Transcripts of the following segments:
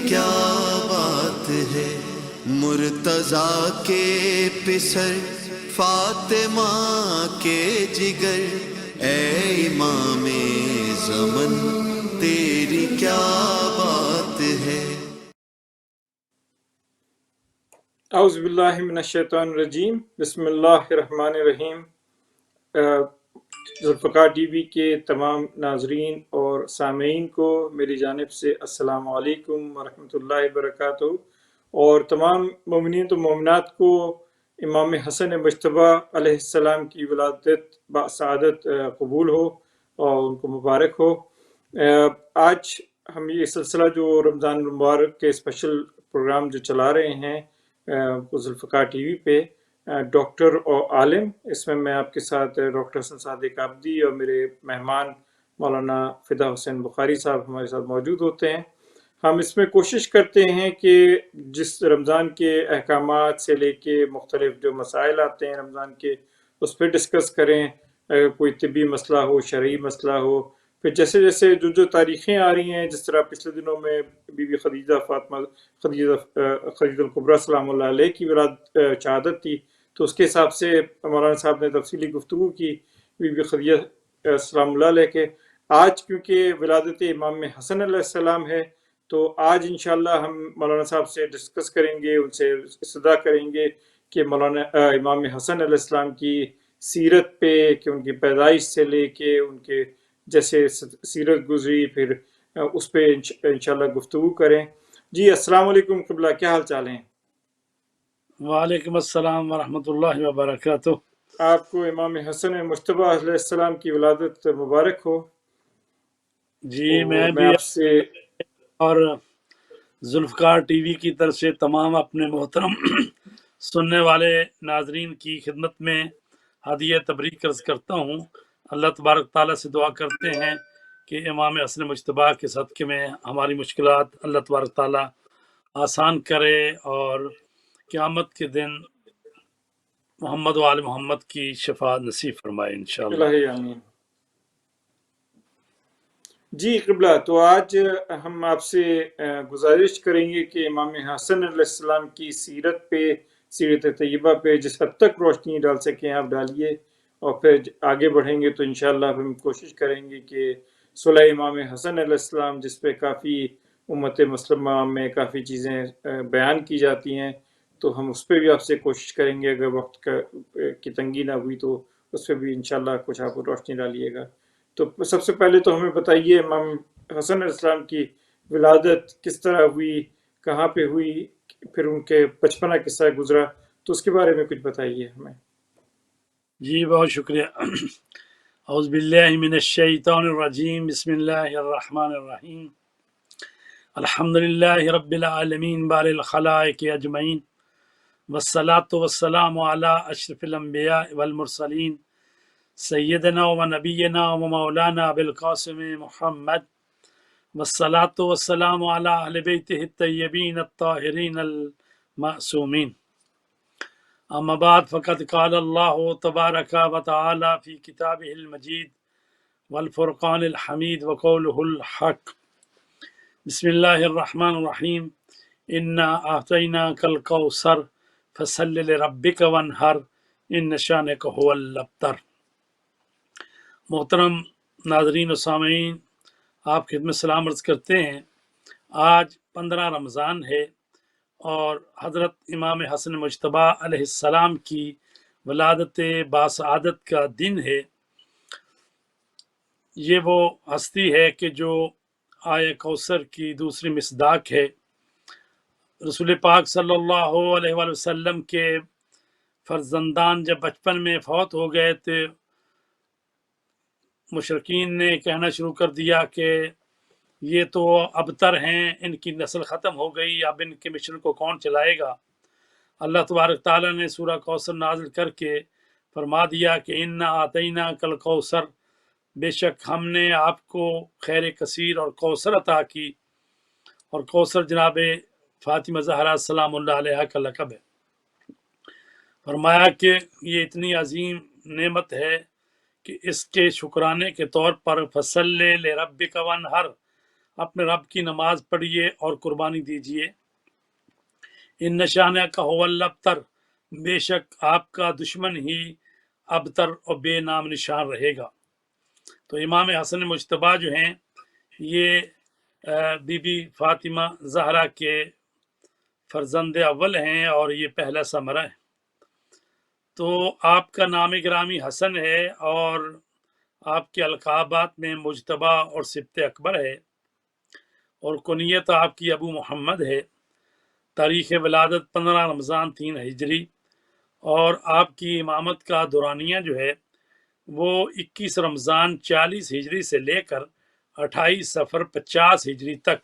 کیا بات ہے، مرتضیٰ کے پسر فاطمہ کے جگر، اے امام زمن تیری کیا بات ہے۔ اعوذ باللہ من الشیطان الرجیم، بسم اللہ الرحمن الرحیم۔ ذوالفقار ٹی وی کے تمام ناظرین اور سامعین کو میری جانب سے السلام علیکم ورحمۃ اللہ وبرکاتہ، اور تمام مومنین و مومنات کو امام حسن مجتبیٰ علیہ السلام کی ولادت بسعادت قبول ہو اور ان کو مبارک ہو۔ آج ہم یہ سلسلہ جو رمضان المبارک کے اسپیشل پروگرام جو چلا رہے ہیں ذوالفقار ٹی وی پہ، ڈاکٹر اور عالم، اس میں آپ کے ساتھ ڈاکٹر حسن صادق عابدی اور میرے مہمان مولانا فدا حسین بخاری صاحب ہمارے ساتھ موجود ہوتے ہیں۔ ہم اس میں کوشش کرتے ہیں کہ جس رمضان کے احکامات سے لے کے مختلف جو مسائل آتے ہیں رمضان کے، اس پہ ڈسکس کریں، اگر کوئی طبی مسئلہ ہو، شرعی مسئلہ ہو، پھر جیسے جیسے جو تاریخیں آ رہی ہیں، جس طرح پچھلے دنوں میں بی بی خدیجہ الکبریٰ سلام اللہ علیہ کی شہادت تھی، تو اس کے حساب سے مولانا صاحب نے تفصیلی گفتگو کی بی بی خدیجہ سلام اللہ علیہ کے۔ آج کیونکہ ولادت امام حسن علیہ السلام ہے، تو آج انشاءاللہ ہم مولانا صاحب سے ڈسکس کریں گے، ان سے استدعا کریں گے کہ مولانا امام حسن علیہ السلام کی سیرت پہ، کہ ان کی پیدائش سے لے کے ان کے جیسے سیرت گزری، پھر اس پہ انشاءاللہ گفتگو کریں۔ جی السلام علیکم قبلہ، کیا حال چال ہیں؟ وعلیکم السلام ورحمۃ اللہ وبرکاتہ۔ آپ کو امام حسن مجتبیٰ علیہ السلام کی ولادت مبارک ہو۔ جی اور میں میں بھی آپ سے اور ذوالفقار ٹی وی کی طرف سے تمام اپنے محترم سننے والے ناظرین کی خدمت میں ہدیہ تبریک عرض کرتا ہوں۔ اللہ تبارک تعالیٰ سے دعا کرتے ہیں کہ امام حسن مجتبیٰ کے صدقے میں ہماری مشکلات اللہ تبارک تعالیٰ آسان کرے، اور قیامت کے دن محمد و آل محمد کی شفاعت نصیب فرمائے انشاءاللہ۔ الہی آمین۔ جی قبلہ، تو آج ہم آپ سے گزارش کریں گے کہ امام حسن علیہ السلام کی سیرت پہ، سیرت طیبہ پہ جس حد تک روشنی ڈال سکیں آپ ڈالیے، اور پھر آگے بڑھیں گے تو انشاءاللہ ہم کوشش کریں گے کہ صلح امام حسن علیہ السلام، جس پہ کافی امت مسلمہ میں کافی چیزیں بیان کی جاتی ہیں، تو ہم اس پہ بھی آپ سے کوشش کریں گے، اگر وقت کی تنگی نہ ہوئی تو اس پہ بھی انشاءاللہ کچھ آپ روشنی ڈالیے گا۔ تو سب سے پہلے تو ہمیں بتائیے امام حسن علیہ السلام کی ولادت کس طرح ہوئی، کہاں پہ ہوئی، پھر ان کے بچپنا کس طرح گزرا، تو اس کے بارے میں کچھ بتائیے ہمیں۔ جی بہت شکریہ۔ اعوذ باللہ من الشیطان الرجیم، بسم اللہ الرحمن الرحیم۔ الحمد للہ رب العالمین بار الخلائق اجمعین، والصلاة والسلام علی اشرف الانبیاء والمرسلین، سیدنا و نبینا و مولانا ابی القاسم محمد، والصلاة والسلام علی اہل بیتہ الطیبین الطاہرین المعصومین۔ اما بعد فقد قال اللہ تبارک و تعالی فی کتابہ المجید والفرقان الحمید وقولہ الحق۔ بسم اللہ الرحمن الرحیم، انا اعطیناک الکوثر فصل لربک وانحر ان شانک هو الابتر۔ محترم ناظرین و سامعین، آپ کی خدمت سلام عرض کرتے ہیں۔ آج 15 رمضان ہے اور حضرت امام حسن مجتبیٰ علیہ السلام کی ولادت باسعادت کا دن ہے۔ یہ وہ ہستی ہے کہ جو آیہ کوثر کی دوسری مصداق ہے۔ رسول پاک صلی اللہ علیہ وآلہ وسلم کے فرزندان جب بچپن میں فوت ہو گئے تو مشرکین نے کہنا شروع کر دیا کہ یہ تو ابتر ہیں، ان کی نسل ختم ہو گئی، اب ان کے مشن کو کون چلائے گا۔ اللہ تبارک تعالیٰ نے سورہ کوثر نازل کر کے فرما دیا کہ انا اعطیناک الکوثر، بے شک ہم نے آپ کو خیر کثیر اور کوثر عطا کی، اور کوثر جناب فاطمہ زہرا سلام اللہ علیہ کا لقب ہے۔ فرمایا کہ یہ اتنی عظیم نعمت ہے کہ اس کے شکرانے کے طور پر فصل لربک وانحر، اپنے رب کی نماز پڑھیے اور قربانی دیجیے۔ ان نشانہ کا ہو الابتر، بے شک آپ کا دشمن ہی ابتر اور بے نام نشان رہے گا۔ تو امام حسن مجتبیٰ جو ہیں یہ بی بی فاطمہ زہرا کے فرزند اول ہیں اور یہ پہلا ثمرہ ہے۔ تو آپ کا نام گرامی حسن ہے اور آپ کے القابات میں مجتبیٰ اور سبط اکبر ہے، اور کنیت آپ کی ابو محمد ہے۔ تاریخ ولادت 15 رمضان 3 ہجری، اور آپ کی امامت کا دورانیہ جو ہے وہ 21 رمضان 40 ہجری سے لے کر 28 صفر 50 ہجری تک،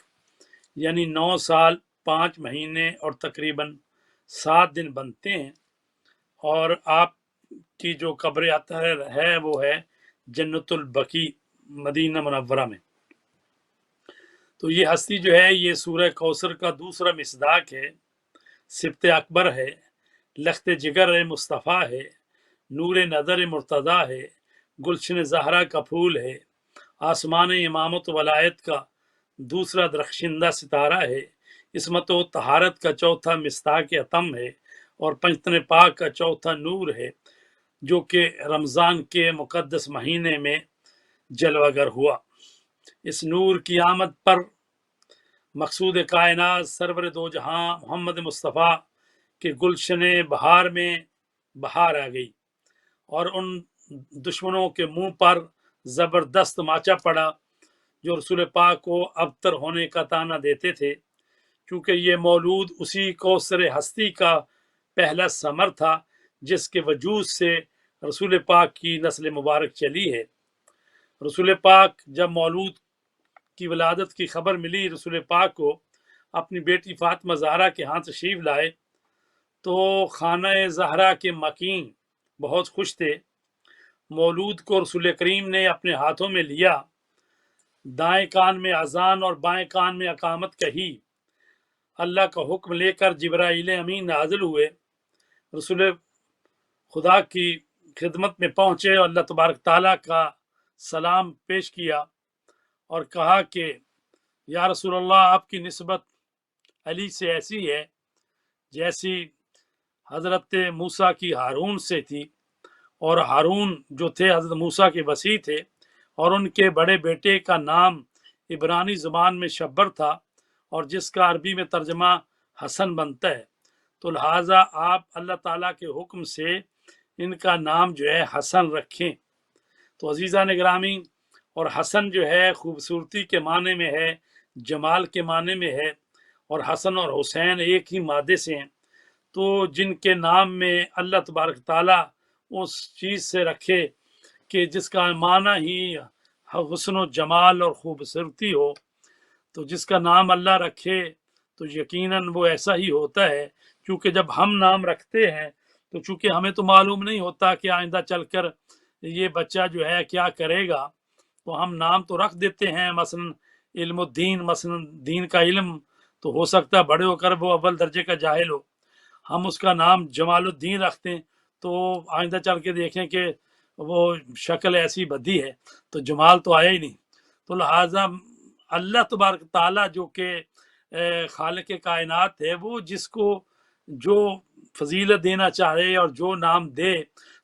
یعنی 9 سال 5 مہینے اور تقریباً 7 دن بنتے ہیں۔ اور آپ کی جو قبر اطہر ہے وہ ہے جنت البقیع مدینہ منورہ میں۔ تو یہ ہستی جو ہے یہ سورہ کوثر کا دوسرا مصداق ہے، سبط اکبر ہے، لخت جگر مصطفیٰ ہے، نور نظر مرتضیٰ ہے، گلشن زہرا کا پھول ہے، آسمان امامت ولایت کا دوسرا درخشندہ ستارہ ہے، عصمت و طہارت کا چوتھا مصداق اتم ہے، اور پنجتن پاک کا چوتھا نور ہے، جو کہ رمضان کے مقدس مہینے میں جلوہ گر ہوا۔ اس نور کی آمد پر مقصود کائنات سرور دو جہاں محمد مصطفیٰ کے گلشن بہار میں بہار آ گئی، اور ان دشمنوں کے منہ پر زبردست ماچا پڑا جو رسول پاک کو ابتر ہونے کا طعنہ دیتے تھے، کیونکہ یہ مولود اسی کوثر ہستی کا پہلا ثمر تھا جس کے وجود سے رسول پاک کی نسل مبارک چلی ہے۔ رسول پاک جب مولود کی ولادت کی خبر ملی رسول پاک کو، اپنی بیٹی فاطمہ زہرا کے ہاں تشریف لائے تو خانہ زہرا کے مکین بہت خوش تھے۔ مولود کو رسول کریم نے اپنے ہاتھوں میں لیا، دائیں کان میں اذان اور بائیں کان میں اقامت کہی، اللہ کا حکم لے کر جبرائیل امین نازل ہوئے، رسول خدا کی خدمت میں پہنچے اور اللہ تبارک تعالیٰ کا سلام پیش کیا اور کہا کہ یا رسول اللہ، آپ کی نسبت علی سے ایسی ہے جیسی حضرت موسیٰ کی ہارون سے تھی، اور ہارون جو تھے حضرت موسیٰ کے وصی تھے، اور ان کے بڑے بیٹے کا نام عبرانی زبان میں شبر تھا، اور جس کا عربی میں ترجمہ حسن بنتا ہے۔ تو لہٰذا آپ اللہ تعالیٰ کے حکم سے ان کا نام جو ہے حسن رکھیں۔ تو عزیزان گرامی، اور حسن جو ہے خوبصورتی کے معنی میں ہے، جمال کے معنی میں ہے، اور حسن اور حسین ایک ہی مادے سے ہیں۔ تو جن کے نام میں اللہ تبارک تعالیٰ اس چیز سے رکھے کہ جس کا معنی ہی حسن و جمال اور خوبصورتی ہو، تو جس کا نام اللہ رکھے تو یقیناً وہ ایسا ہی ہوتا ہے۔ کیونکہ جب ہم نام رکھتے ہیں تو چونکہ ہمیں تو معلوم نہیں ہوتا کہ آئندہ چل کر یہ بچہ جو ہے کیا کرے گا، تو ہم نام تو رکھ دیتے ہیں، مثلا علم الدین، مثلا دین کا علم، تو ہو سکتا ہے بڑے ہو کر وہ اول درجے کا جاہل ہو، ہم اس کا نام جمال الدین رکھتے ہیں تو آئندہ چل کے دیکھیں کہ وہ شکل ایسی بدی ہے تو جمال تو آیا ہی نہیں۔ تو لہٰذا اللہ تبارک تعالیٰ جو کہ خالق کائنات ہے، وہ جس کو جو فضیلت دینا چاہے اور جو نام دے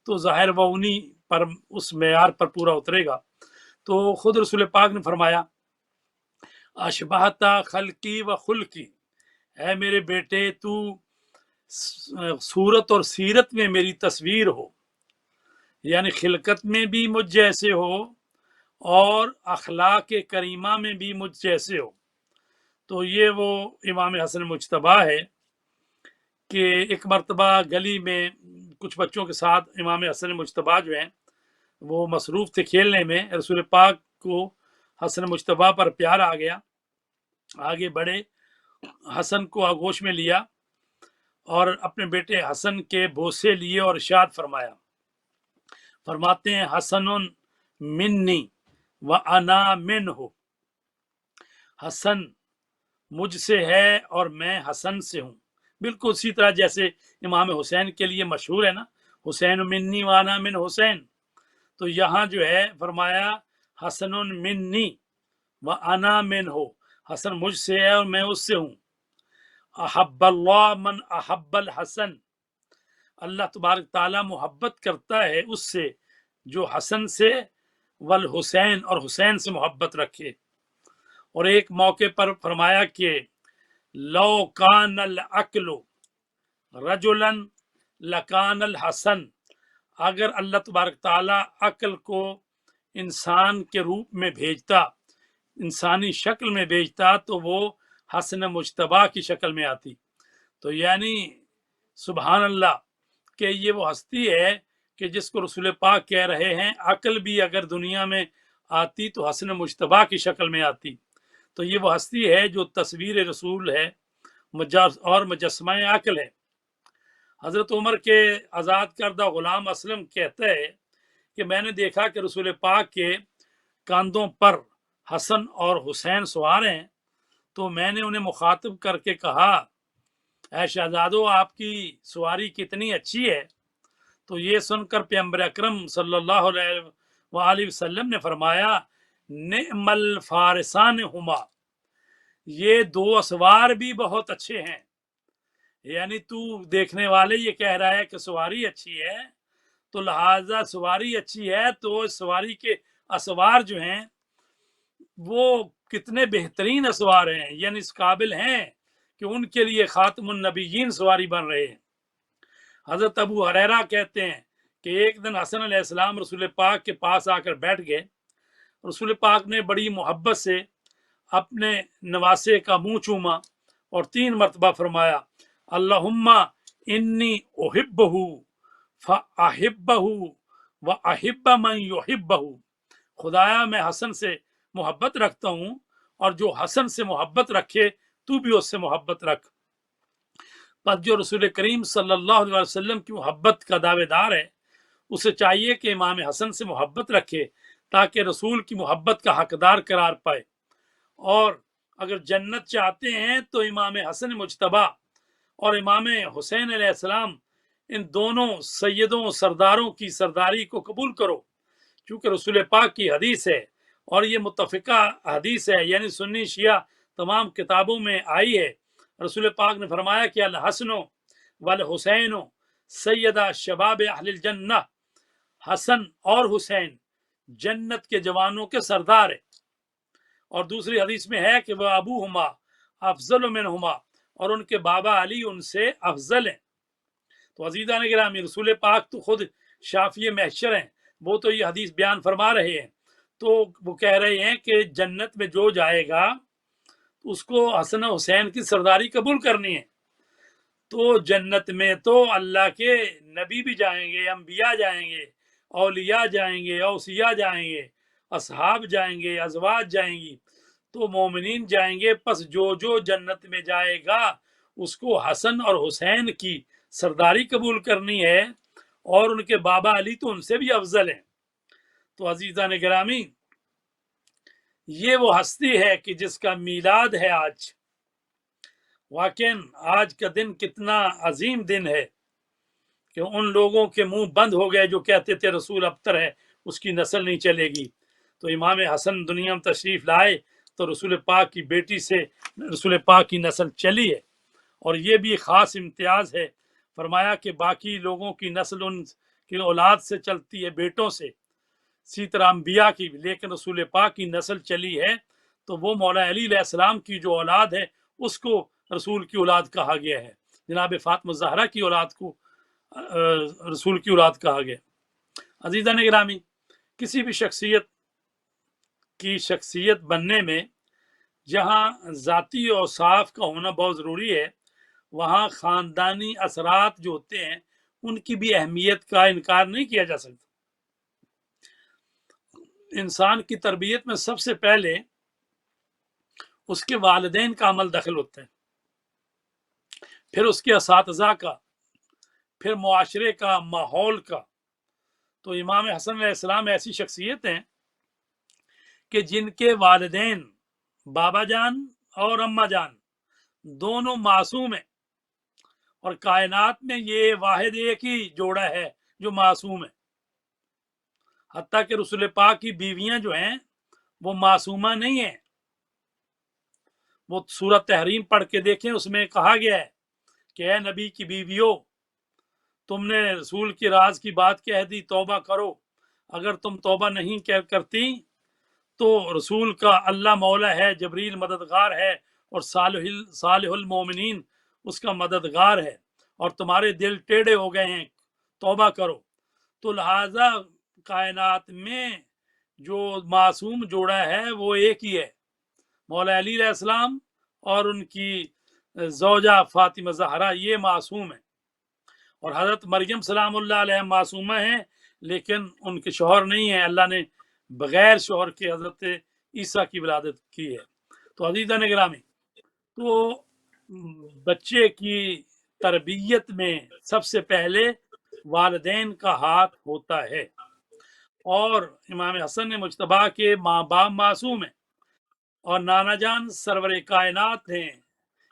تو ظاہر وہ انہی پر اس معیار پر پورا اترے گا۔ تو خود رسول پاک نے فرمایا اشبہتا خلقی و خلقی، اے میرے بیٹے تو صورت اور سیرت میں میری تصویر ہو، یعنی خلقت میں بھی مجھ جیسے ہو اور اخلاق کریمہ میں بھی مجھ جیسے ہو۔ تو یہ وہ امام حسن مجتبیٰ ہے کہ ایک مرتبہ گلی میں کچھ بچوں کے ساتھ امام حسن مجتبیٰ جو ہیں وہ مصروف تھے کھیلنے میں، رسول پاک کو حسن مجتبیٰ پر پیار آ گیا، آگے بڑھے، حسن کو آغوش میں لیا اور اپنے بیٹے حسن کے بوسے لیے اور ارشاد فرمایا، فرماتے ہیں حسن منی و انا منہ، حسن مجھ سے ہے اور میں حسن سے ہوں۔ بالکل اسی طرح جیسے امام حسین کے لیے مشہور ہے نا، حسین منی و انا من حسین، تو یہاں جو ہے فرمایا حسن منی و انا منہ، حسن مجھ سے ہے اور میں اس سے ہوں. احب اللہ من احب الحسن، اللہ تبارک تعالیٰ محبت کرتا ہے اس سے جو حسن سے، والحسین اور حسین سے محبت رکھے. اور ایک موقع پر فرمایا کہ لو کان العقل رجلا لکان الحسن، اگر اللہ تبارک تعالیٰ عقل کو انسان کے روپ میں بھیجتا، انسانی شکل میں بھیجتا، تو وہ حسن مجتبیٰ کی شکل میں آتی. تو یعنی سبحان اللہ کہ یہ وہ ہستی ہے کہ جس کو رسول پاک کہہ رہے ہیں عقل بھی اگر دنیا میں آتی تو حسن مجتبیٰ کی شکل میں آتی. تو یہ وہ ہستی ہے جو تصویر رسول ہے اور مجسمہ عقل ہے. حضرت عمر کے آزاد کردہ غلام اسلم کہتا ہے کہ میں نے دیکھا کہ رسول پاک کے کاندھوں پر حسن اور حسین سوار ہیں، تو میں نے انہیں مخاطب کر کے کہا اے شہزادو آپ کی سواری کتنی اچھی ہے. تو یہ سن کر پیغمبر اکرم صلی اللہ علیہ وآلہ وسلم نے فرمایا نعم الفارسان ہما، یہ دو اسوار بھی بہت اچھے ہیں. یعنی تو دیکھنے والے یہ کہہ رہا ہے کہ سواری اچھی ہے، تو لہٰذا سواری اچھی ہے تو اس سواری کے اسوار جو ہیں وہ کتنے بہترین اسوار ہیں، یعنی اس قابل ہیں کہ ان کے لیے خاتم النبیین سواری بن رہے ہیں. حضرت ابو ہریرہ کہتے ہیں کہ ایک دن حسن علیہ السلام رسول پاک کے پاس آ کر بیٹھ گئے. رسول پاک نے بڑی محبت سے اپنے نواسے کا منہ چوما اور 3 مرتبہ فرمایا اللہم انی احبہ فاحبہ واحب من یحبہ، خدایا میں حسن سے محبت رکھتا ہوں اور جو حسن سے محبت رکھے تو بھی اس سے محبت رکھ. پس جو رسول کریم صلی اللہ علیہ وسلم کی محبت کا دعوے دار ہے اسے چاہیے کہ امام حسن سے محبت رکھے تاکہ رسول کی محبت کا حقدار قرار پائے. اور اگر جنت چاہتے ہیں تو امام حسن مجتبیٰ اور امام حسین علیہ السلام ان دونوں سیدوں سرداروں کی سرداری کو قبول کرو، چونکہ رسول پاک کی حدیث ہے اور یہ متفقہ حدیث ہے، یعنی سنی شیعہ تمام کتابوں میں آئی ہے. رسول پاک نے فرمایا کہ الحسن والحسین سیدہ شباب اہل الجنہ، حسن اور حسین جنت کے جوانوں کے سردار ہیں. اور دوسری حدیث میں ہے کہ وہ ابوہما افضل منہما، اور ان کے بابا علی ان سے افضل ہیں. تو عزیزان گرامی رسول پاک تو خود شافی محشر ہیں، وہ تو یہ حدیث بیان فرما رہے ہیں. تو وہ کہہ رہے ہیں کہ جنت میں جو جائے گا اس کو حسن حسین کی سرداری قبول کرنی ہے. تو جنت میں تو اللہ کے نبی بھی جائیں گے، انبیاء جائیں گے، اولیاء جائیں گے، اوصیاء جائیں گے، اصحاب جائیں گے، ازواج جائیں گی، تو مومنین جائیں گے. پس جو جو جنت میں جائے گا اس کو حسن اور حسین کی سرداری قبول کرنی ہے، اور ان کے بابا علی تو ان سے بھی افضل ہیں. تو عزیزان گرامی یہ وہ ہستی ہے کہ جس کا میلاد ہے آج. واقعاً آج کا دن کتنا عظیم دن ہے کہ ان لوگوں کے منہ بند ہو گئے جو کہتے تھے رسول ابتر ہے، اس کی نسل نہیں چلے گی. تو امام حسن دنیا میں تشریف لائے تو رسول پاک کی بیٹی سے رسول پاک کی نسل چلی ہے. اور یہ بھی خاص امتیاز ہے، فرمایا کہ باقی لوگوں کی نسل ان کی اولاد سے چلتی ہے، بیٹوں سے، اسی طرح انبیاء کی، لیکن رسول پاک کی نسل چلی ہے تو وہ مولا علی علیہ السلام کی جو اولاد ہے اس کو رسول کی اولاد کہا گیا ہے. جناب فاطمہ الزہرا کی اولاد کو رسول کی اولاد کہا گیا. عزیزان گرامی کسی بھی شخصیت بننے میں جہاں ذاتی اوصاف کا ہونا بہت ضروری ہے، وہاں خاندانی اثرات جو ہوتے ہیں ان کی بھی اہمیت کا انکار نہیں کیا جا سکتا. انسان کی تربیت میں سب سے پہلے اس کے والدین کا عمل دخل ہوتا ہے، پھر اس کے اساتذہ کا، پھر معاشرے کا، ماحول کا. تو امام حسن علیہ السلام ایسی شخصیت ہیں کہ جن کے والدین بابا جان اور اماں جان دونوں معصوم ہیں، اور کائنات میں یہ واحد ایک ہی جوڑا ہے جو معصوم ہے. حتیٰ کہ رسول پاک کی بیویاں جو ہیں وہ معصومہ نہیں ہیں. وہ سورت تحریم پڑھ کے دیکھیں، اس میں کہا گیا ہے کہ اے نبی کی بیویوں، تم نے رسول کی راز کی بات کہہ دی، توبہ کرو، اگر تم توبہ نہیں کرتی تو رسول کا اللہ مولا ہے، جبریل مددگار ہے، اور صالح المومنین اس کا مددگار ہے، اور تمہارے دل ٹیڑھے ہو گئے ہیں، توبہ کرو۔ تو لہذا کائنات میں جو معصوم جوڑا ہے وہ ایک ہی ہے، مولا علی علیہ السلام اور ان کی زوجہ فاطمہ زہرا، یہ معصوم ہیں، اور حضرت مریم سلام اللہ علیہ معصومہ ہیں، لیکن ان کے شوہر نہیں ہیں، اللہ نے بغیر شوہر کے حضرت عیسیٰ کی ولادت کی ہے۔ تو عزیزان گرامی، تو بچے کی تربیت میں سب سے پہلے والدین کا ہاتھ ہوتا ہے، اور امام حسن مجتبیٰ کے ماں باپ معصوم ہیں، اور نانا جان سرور کائنات ہیں،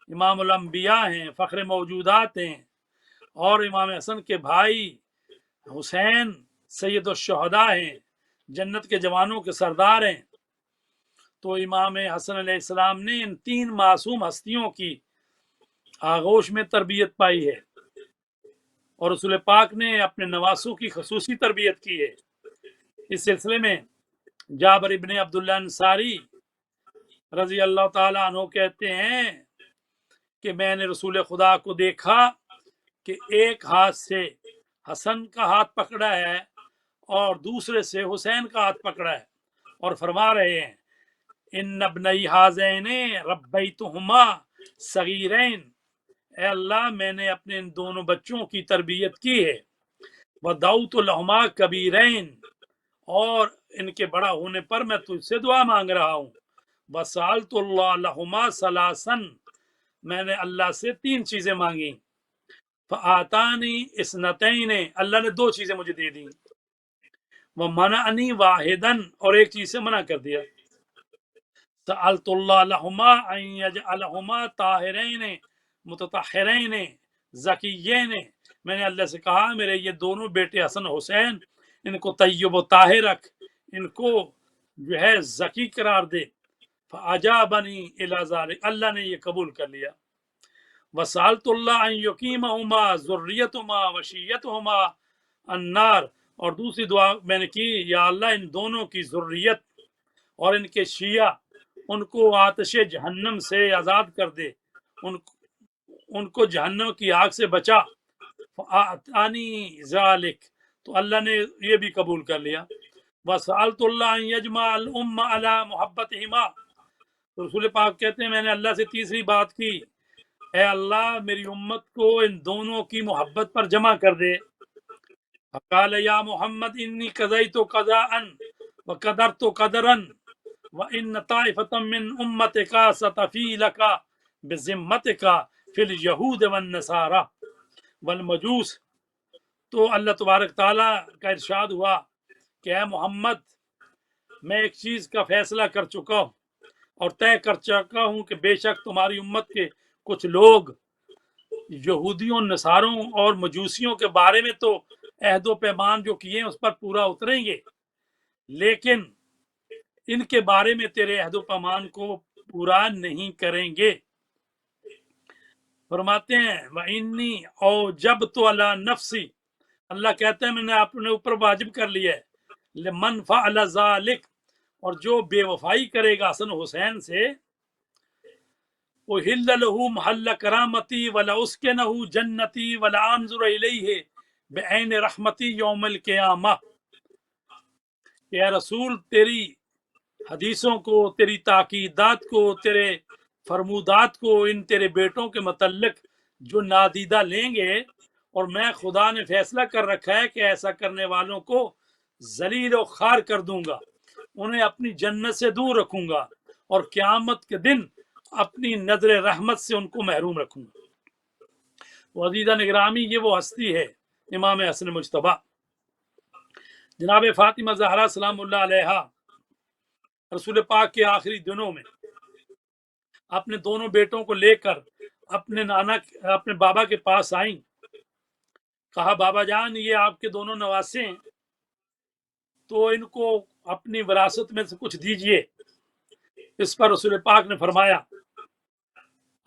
امام الانبیاء ہیں، فخر موجودات ہیں، اور امام حسن کے بھائی حسین سید الشہداء ہیں، جنت کے جوانوں کے سردار ہیں۔ تو امام حسن علیہ السلام نے ان 3 معصوم ہستیوں کی آغوش میں تربیت پائی ہے، اور رسول پاک نے اپنے نواسوں کی خصوصی تربیت کی ہے۔ اس سلسلے میں جابر ابن عبداللہ انصاری رضی اللہ تعالیٰ عنہ کہتے ہیں کہ میں نے رسول خدا کو دیکھا کہ ایک ہاتھ سے حسن کا ہاتھ پکڑا ہے اور دوسرے سے حسین کا ہاتھ پکڑا ہے، اور فرما رہے ہیں ان ابنی ہذین ربیتہما صغیرین، اے اللہ میں نے اپنے ان دونوں بچوں کی تربیت کی ہے، ودعوت لہما کبیرین، اور ان کے بڑا ہونے پر میں تجھ سے دعا مانگ رہا ہوں، وسألت اللہ لہما ثلاثا، میں نے اللہ سے 3 چیزیں مانگی، فآتانی اثنتین، اللہ نے 2 چیزیں مجھے دے دیں، ومنعنی واحدا، اور ایک چیز سے منع کر دیا، سألت اللہ لہما ان یجعلہما طاہرین متطہرین زکیین، میں نے اللہ سے کہا میرے یہ دونوں بیٹے حسن حسین ان کو طیب و طاہر رکھ، ان کو جو ہے زکی قرار دے، فاجابنی الی ذلک، اللہ نے یہ قبول کر لیا، وسألت اللہ ان یقیمہما ذریتہما وشیتہما النار، اور دوسری دعا میں نے کی یا اللہ ان دونوں کی ذریت اور ان کے شیعہ ان کو آتش جہنم سے آزاد کر دے، ان کو جہنم کی آگ سے بچا، فآتانی ذالک، تو اللہ نے یہ بھی قبول کر لیا، وسألت اللہ ان یجمع الام علی محبتہما، رسول پاک کہتے ہیں میں نے اللہ سے تیسری بات کی، اے اللہ میری امت کو ان دونوں کی محبت پر جمع کر دے، فقال یا محمد انی قضیت قضاء وقدرت قدرا وان طائفة من امتک ستفی لک بذمتک فی الیہود والنصارى والمجوس، تو اللہ تبارک تعالیٰ کا ارشاد ہوا کہ اے محمد میں ایک چیز کا فیصلہ کر چکا ہوں اور طے کر چکا ہوں کہ بے شک تمہاری امت کے کچھ لوگ یہودیوں، نصاروں اور مجوسیوں کے بارے میں تو عہد و پیمان جو کیے ہیں اس پر پورا اتریں گے، لیکن ان کے بارے میں تیرے عہد و پیمان کو پورا نہیں کریں گے۔ فرماتے ہیں وَإِنِّي أَوْجَبْتُ عَلَى نَفْسِي، اللہ کہتا ہے میں نے اپنے اوپر واجب کر لیا ہے، لمن فعل ذلک، اور جو بے وفائی کرے گا حسن حسین سے، احل له محل کرامتی ولاسکنہ جنتی ولانظر الیہ بعین رحمتی یوم القیامہ، کہ اے رسول تیری حدیثوں کو، تیری تاکیدات کو، تیرے فرمودات کو ان تیرے بیٹوں کے متعلق جو نادیدہ لیں گے، اور میں خدا نے فیصلہ کر رکھا ہے کہ ایسا کرنے والوں کو ذلیل و خوار کر دوں گا، انہیں اپنی جنت سے دور رکھوں گا، اور قیامت کے دن اپنی نظر رحمت سے ان کو محروم رکھوں گا۔ عزیزہ نگرامی، یہ وہ ہستی ہے امام حسن مجتبیٰ، جناب فاطمہ زہرا سلام اللہ علیہا رسول پاک کے آخری دنوں میں اپنے دونوں بیٹوں کو لے کر اپنے بابا کے پاس آئیں، کہا بابا جان یہ آپ کے دونوں نواسے ہیں تو ان کو اپنی وراثت میں سے کچھ دیجئے۔ اس پر رسول پاک نے فرمایا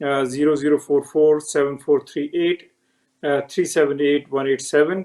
00447438 378187।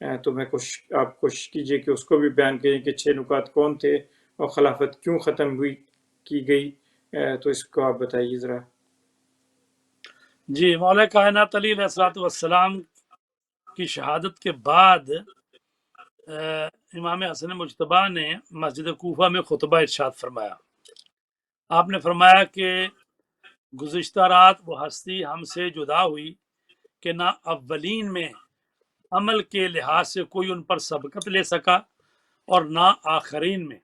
تو میں آپ کوشش کیجئے کہ اس کو بھی بیان کریں کہ 6 نکات کون تھے اور خلافت کیوں ختم ہوئی کی گئی، تو اس کو آپ بتائیے ذرا۔ جی، مولا کائنات علی علیہ الصلوۃ والسلام کی شہادت کے بعد امام حسن مجتبیٰ نے مسجد کوفہ میں خطبہ ارشاد فرمایا۔ آپ نے فرمایا کہ گزشتہ رات وہ ہستی ہم سے جدا ہوئی کہ نہ اولین میں عمل کے لحاظ سے کوئی ان پر سبقت لے سکا اور نہ آخرین میں۔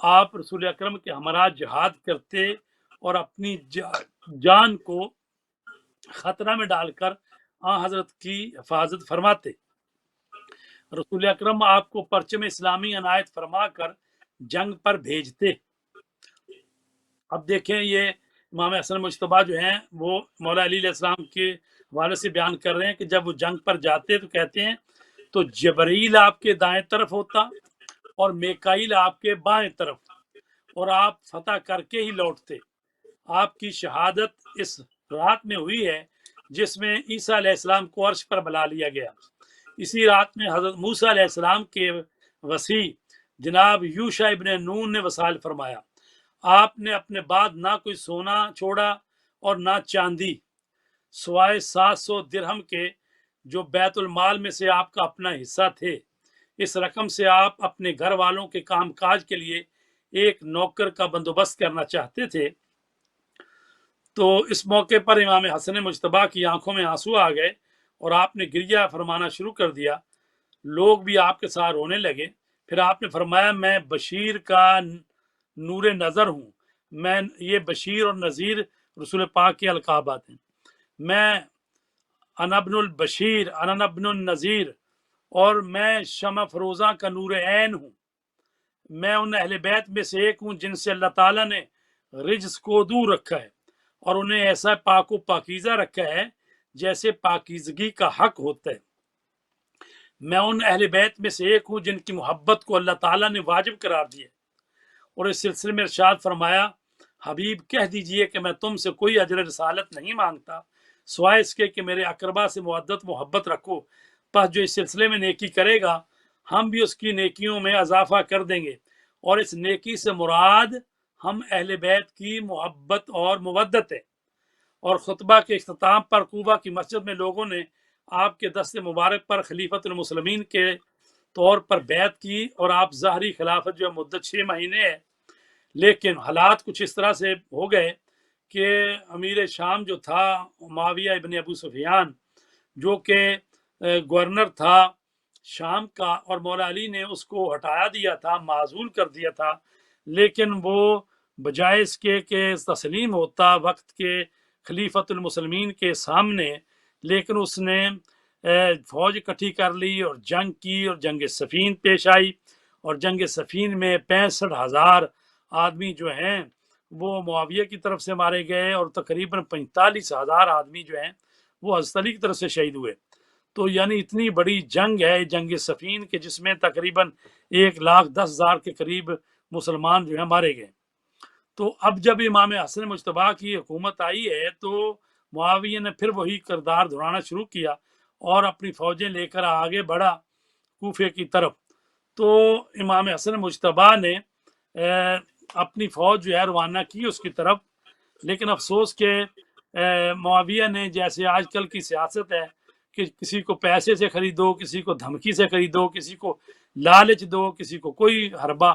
آپ رسول اکرم کے ہمراہ جہاد کرتے اور اپنی جان کو خطرہ میں ڈال کر حضرت کی حفاظت فرماتے۔ رسول اکرم آپ کو پرچم اسلامی عنایت فرما کر جنگ پر بھیجتے۔ اب دیکھیں، یہ امام حسن مجتبیٰ جو ہیں وہ مولا علی علیہ السلام کے حوالے سے بیان کر رہے ہیں کہ جب وہ جنگ پر جاتے تو کہتے ہیں تو جبرائیل آپ کے دائیں طرف ہوتا اور میکائیل آپ کے بائیں طرف، اور آپ فتح کر کے ہی لوٹتے۔ آپ کی شہادت اس رات میں ہوئی ہے جس میں عیسیٰ علیہ السلام کو عرش پر بلا لیا گیا۔ اسی رات میں حضرت موسیٰ علیہ السلام کے وصی جناب یوشع ابن نون نے وصال فرمایا۔ آپ نے اپنے بعد نہ کوئی سونا چھوڑا اور نہ چاندی، سوائے 700 درہم کے جو بیت المال میں سے آپ کا اپنا حصہ تھے۔ اس رقم سے آپ اپنے گھر والوں کے کام کاج کے لیے ایک نوکر کا بندوبست کرنا چاہتے تھے۔ تو اس موقع پر امام حسن مجتبیٰ کی آنکھوں میں آنسو آ گئے اور آپ نے گریہ فرمانا شروع کر دیا۔ لوگ بھی آپ کے ساتھ رونے لگے۔ پھر آپ نے فرمایا، میں بشیر کا نور نظر ہوں۔ میں یہ بشیر اور نذیر رسول پاک کے القابات ہیں۔ میں انا ابن البشیر انا ابن النذیر، اور میں شمع فروزاں کا نور عین ہوں۔ میں ان اہل بیت میں سے ایک ہوں جن سے اللہ تعالیٰ نے رجس کو دور رکھا ہے اور انہیں ایسا پاک و پاکیزہ رکھا ہے جیسے پاکیزگی کا حق ہوتا ہے۔ میں ان اہل بیت میں سے ایک ہوں جن کی محبت کو اللہ تعالیٰ نے واجب قرار دیا، اور اس سلسلے میں ارشاد فرمایا، حبیب کہہ دیجئے کہ میں تم سے کوئی اجر رسالت نہیں مانگتا سوائے اس کے کہ میرے اقربا سے مودت محبت رکھو، پس جو اس سلسلے میں نیکی کرے گا ہم بھی اس کی نیکیوں میں اضافہ کر دیں گے، اور اس نیکی سے مراد ہم اہل بیت کی محبت اور مودت ہے۔ اور خطبہ کے اختتام پر کوفہ کی مسجد میں لوگوں نے آپ کے دست مبارک پر خلیفۃ المسلمین کے طور پر بیعت کی، اور آپ ظاہری خلافت جو مدت 6 مہینے ہے، لیکن حالات کچھ اس طرح سے ہو گئے کہ امیر شام جو تھا معاویہ ابن ابو سفیان، جو کہ گورنر تھا شام کا، اور مولا علی نے اس کو ہٹایا دیا تھا، معزول کر دیا تھا، لیکن وہ بجائے اس کے کہ تسلیم ہوتا وقت کے خلیفۃ المسلمین کے سامنے، لیکن اس نے فوج اکٹھی کر لی اور جنگ کی، اور جنگ صفین پیش آئی، اور جنگ صفین میں 65,000 آدمی جو ہیں وہ معاویہ کی طرف سے مارے گئے، اور تقریباً 45,000 آدمی جو ہیں وہ حضرت علی کی طرف سے شہید ہوئے۔ تو یعنی اتنی بڑی جنگ ہے جنگ صفین کے، جس میں تقریباً 1,10,000 کے قریب مسلمان جو ہیں مارے گئے۔ تو اب جب امام حسن مجتبیٰ کی حکومت آئی ہے تو معاویہ نے پھر وہی کردار دہرانا شروع کیا اور اپنی فوجیں لے کر آگے بڑھا کوفے کی طرف۔ تو امام حسن مجتبیٰ نے اپنی فوج جو ہے روانہ کی اس کی طرف، لیکن افسوس کہ معاویہ نے، جیسے آج کل کی سیاست ہے کہ کسی کو پیسے سے خریدو، کسی کو دھمکی سے خریدو، کسی کو لالچ دو، کسی کو کوئی حربہ،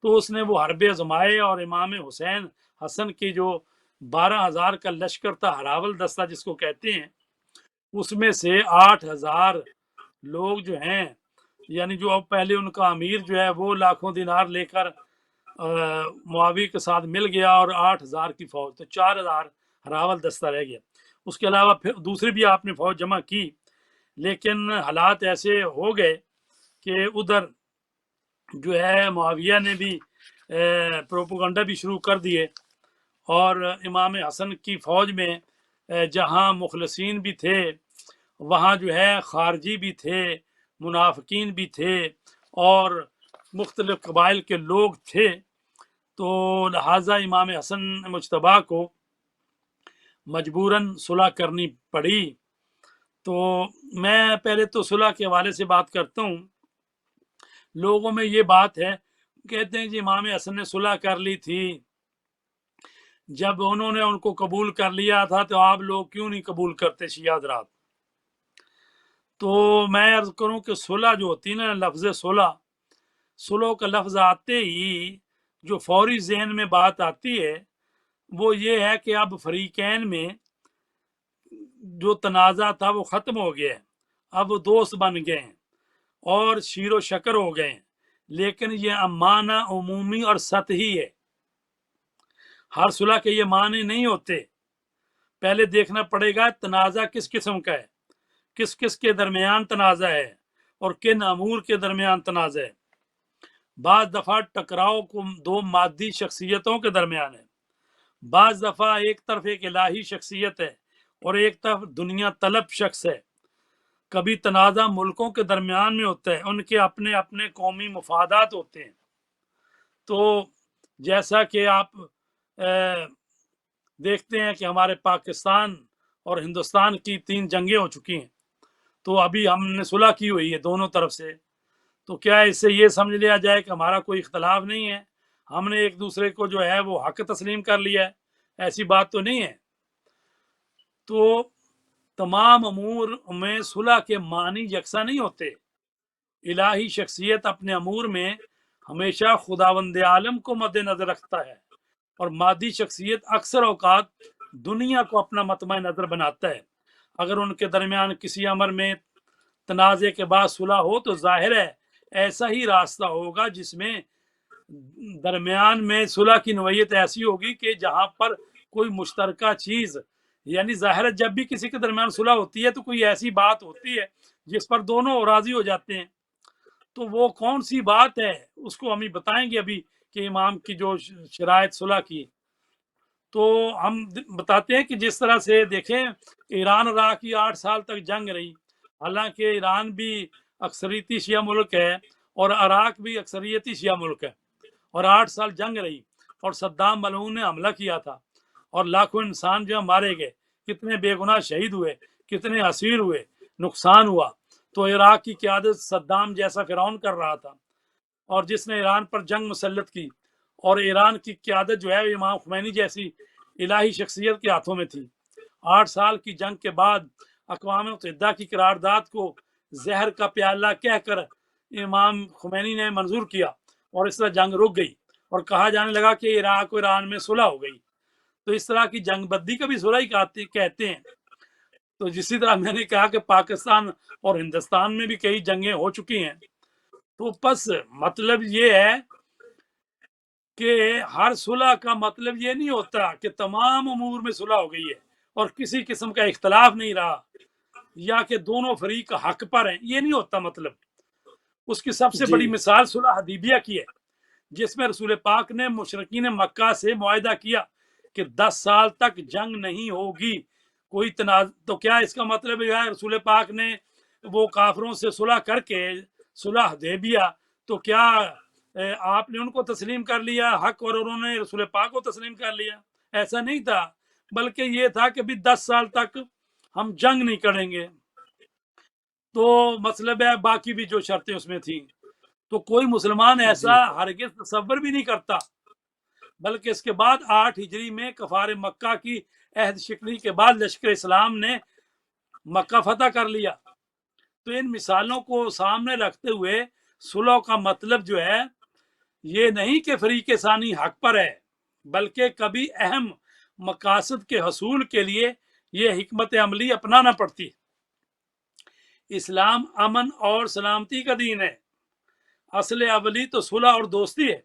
تو اس نے وہ حربے آزمائے، اور امام حسین حسن کی جو 12,000 کا لشکر تھا، ہراول دستہ جس کو کہتے ہیں، اس میں سے 8,000 لوگ جو ہیں، یعنی جو اب پہلے ان کا امیر جو ہے وہ لاکھوں دینار لے کر معاویہ کے ساتھ مل گیا، اور 8,000 کی فوج، تو 4,000 ہراول دستہ رہ گیا۔ اس کے علاوہ پھر دوسری بھی آپ نے فوج جمع کی، لیکن حالات ایسے ہو گئے کہ ادھر جو ہے معاویہ نے بھی پروپیگنڈا بھی شروع کر دیے، اور امام حسن کی فوج میں جہاں مخلصین بھی تھے وہاں جو ہے خارجی بھی تھے، منافقین بھی تھے، اور مختلف قبائل کے لوگ تھے۔ تو لہٰذا امام حسن مجتبیٰ کو مجبوراً صلح کرنی پڑی۔ تو میں پہلے تو صلح کے حوالے سے بات کرتا ہوں. لوگوں میں یہ بات ہے، کہتے ہیں جی امام حسن نے صلح کر لی تھی، جب انہوں نے ان کو قبول کر لیا تھا تو آپ لوگ کیوں نہیں قبول کرتے شیعہ حضرات؟ تو میں عرض کروں کہ صلح جو ہوتی ہے نا، لفظ صلح کا لفظ آتے ہی جو فوری ذہن میں بات آتی ہے وہ یہ ہے کہ اب فریقین میں جو تنازع تھا وہ ختم ہو گیا ہے، اب وہ دوست بن گئے ہیں اور شیر و شکر ہو گئے ہیں. لیکن یہ معنی عمومی اور سطحی ہے، ہر صلح کے یہ معنی نہیں ہوتے. پہلے دیکھنا پڑے گا تنازع کس قسم کا ہے، کس کس کے درمیان تنازع ہے اور کن امور کے درمیان تنازع ہے. بعض دفعہ ٹکراؤ کو دو مادی شخصیتوں کے درمیان ہے، بعض دفعہ ایک طرف ایک الہی شخصیت ہے اور ایک طرف دنیا طلب شخص ہے. کبھی تنازع ملکوں کے درمیان میں ہوتا ہے، ان کے اپنے اپنے قومی مفادات ہوتے ہیں. تو جیسا کہ آپ دیکھتے ہیں کہ ہمارے پاکستان اور ہندوستان کی 3 جنگیں ہو چکی ہیں، تو ابھی ہم نے صلح کی ہوئی ہے دونوں طرف سے. تو کیا اس سے یہ سمجھ لیا جائے کہ ہمارا کوئی اختلاف نہیں ہے، ہم نے ایک دوسرے کو جو ہے وہ حق تسلیم کر لیا ہے؟ ایسی بات تو نہیں ہے. تو تمام امور میں صلح کے معنی یکساں نہیں ہوتے. الہی شخصیت اپنے امور میں ہمیشہ خداوند عالم کو مد نظر رکھتا ہے اور مادی شخصیت اکثر اوقات دنیا کو اپنا مطمع نظر بناتا ہے. اگر ان کے درمیان کسی امر میں تنازع کے بعد صلح ہو تو ظاہر ہے ایسا ہی راستہ ہوگا جس میں درمیان میں صلح کی نوعیت ایسی ہوگی کہ جہاں پر کوئی مشترکہ چیز، یعنی ظاہر ہے جب بھی کسی کے درمیان صلح ہوتی ہے تو کوئی ایسی بات ہوتی ہے جس پر دونوں راضی ہو جاتے ہیں. تو وہ کون سی بات ہے اس کو ہم ہی بتائیں گے ابھی کہ امام کی جو شرائط صلح کی. تو ہم بتاتے ہیں کہ جس طرح سے دیکھیں ایران عراق کی 8 سال تک جنگ رہی، حالانکہ ایران بھی اکثریتی شیعہ ملک ہے اور عراق بھی اکثریتی شیعہ ملک ہے، اور 8 سال جنگ رہی اور صدام ملعون نے حملہ کیا تھا اور لاکھوں انسان جو مارے گئے، کتنے بے گناہ شہید ہوئے، کتنے اسیر ہوئے، نقصان ہوا. تو عراق کی قیادت صدام جیسا فرعون کر رہا تھا اور جس نے ایران پر جنگ مسلط کی، اور ایران کی قیادت جو ہے امام خمینی جیسی الہی شخصیت کے ہاتھوں میں تھی. 8 سال کی جنگ کے بعد اقوام متحدہ کی قرارداد کو زہر کا پیالہ کہہ کر امام خمینی نے منظور کیا اور اس طرح جنگ رک گئی اور کہا جانے لگا کہ عراق و ایران میں صلح ہو گئی. تو اس طرح کی جنگ بدی کا بھی صلح ہی کہتے ہیں. تو جسی طرح میں نے کہا کہ پاکستان اور ہندوستان میں بھی کئی جنگیں ہو چکی ہیں. تو بس مطلب یہ ہے کہ ہر صلح کا مطلب یہ نہیں ہوتا کہ تمام امور میں صلح ہو گئی ہے اور کسی قسم کا اختلاف نہیں رہا یا کہ دونوں فریق حق پر ہیں، یہ نہیں ہوتا مطلب. اس کی سب سے بڑی مثال صلح حدیبیہ کی ہے، جس میں رسول پاک نے مشرکین مکہ سے معاہدہ کیا کہ 10 سال تک جنگ نہیں ہوگی، کوئی تنازع. تو کیا اس کا مطلب یہ ہے رسول پاک نے وہ کافروں سے صلح کر کے صلح حدیبیہ، تو کیا آپ نے ان کو تسلیم کر لیا حق اور انہوں نے رسول پاک کو تسلیم کر لیا؟ ایسا نہیں تھا، بلکہ یہ تھا کہ بھی 10 سال تک ہم جنگ نہیں کریں گے. تو مطلب ہے باقی بھی جو شرطیں اس میں تھیں. تو کوئی مسلمان ایسا ہرگز تصور بھی نہیں کرتا. بلکہ اس کے بعد 8 ہجری میں کفار مکہ کی عہد شکنی کے بعد لشکر اسلام نے مکہ فتح کر لیا. تو ان مثالوں کو سامنے رکھتے ہوئے صلح کا مطلب جو ہے یہ نہیں کہ فریق ثانی حق پر ہے، بلکہ کبھی اہم مقاصد کے حصول کے لیے یہ حکمت عملی اپنانا پڑتی. اسلام امن اور سلامتی کا دین ہے، اصل اولی تو صلح اور دوستی ہے،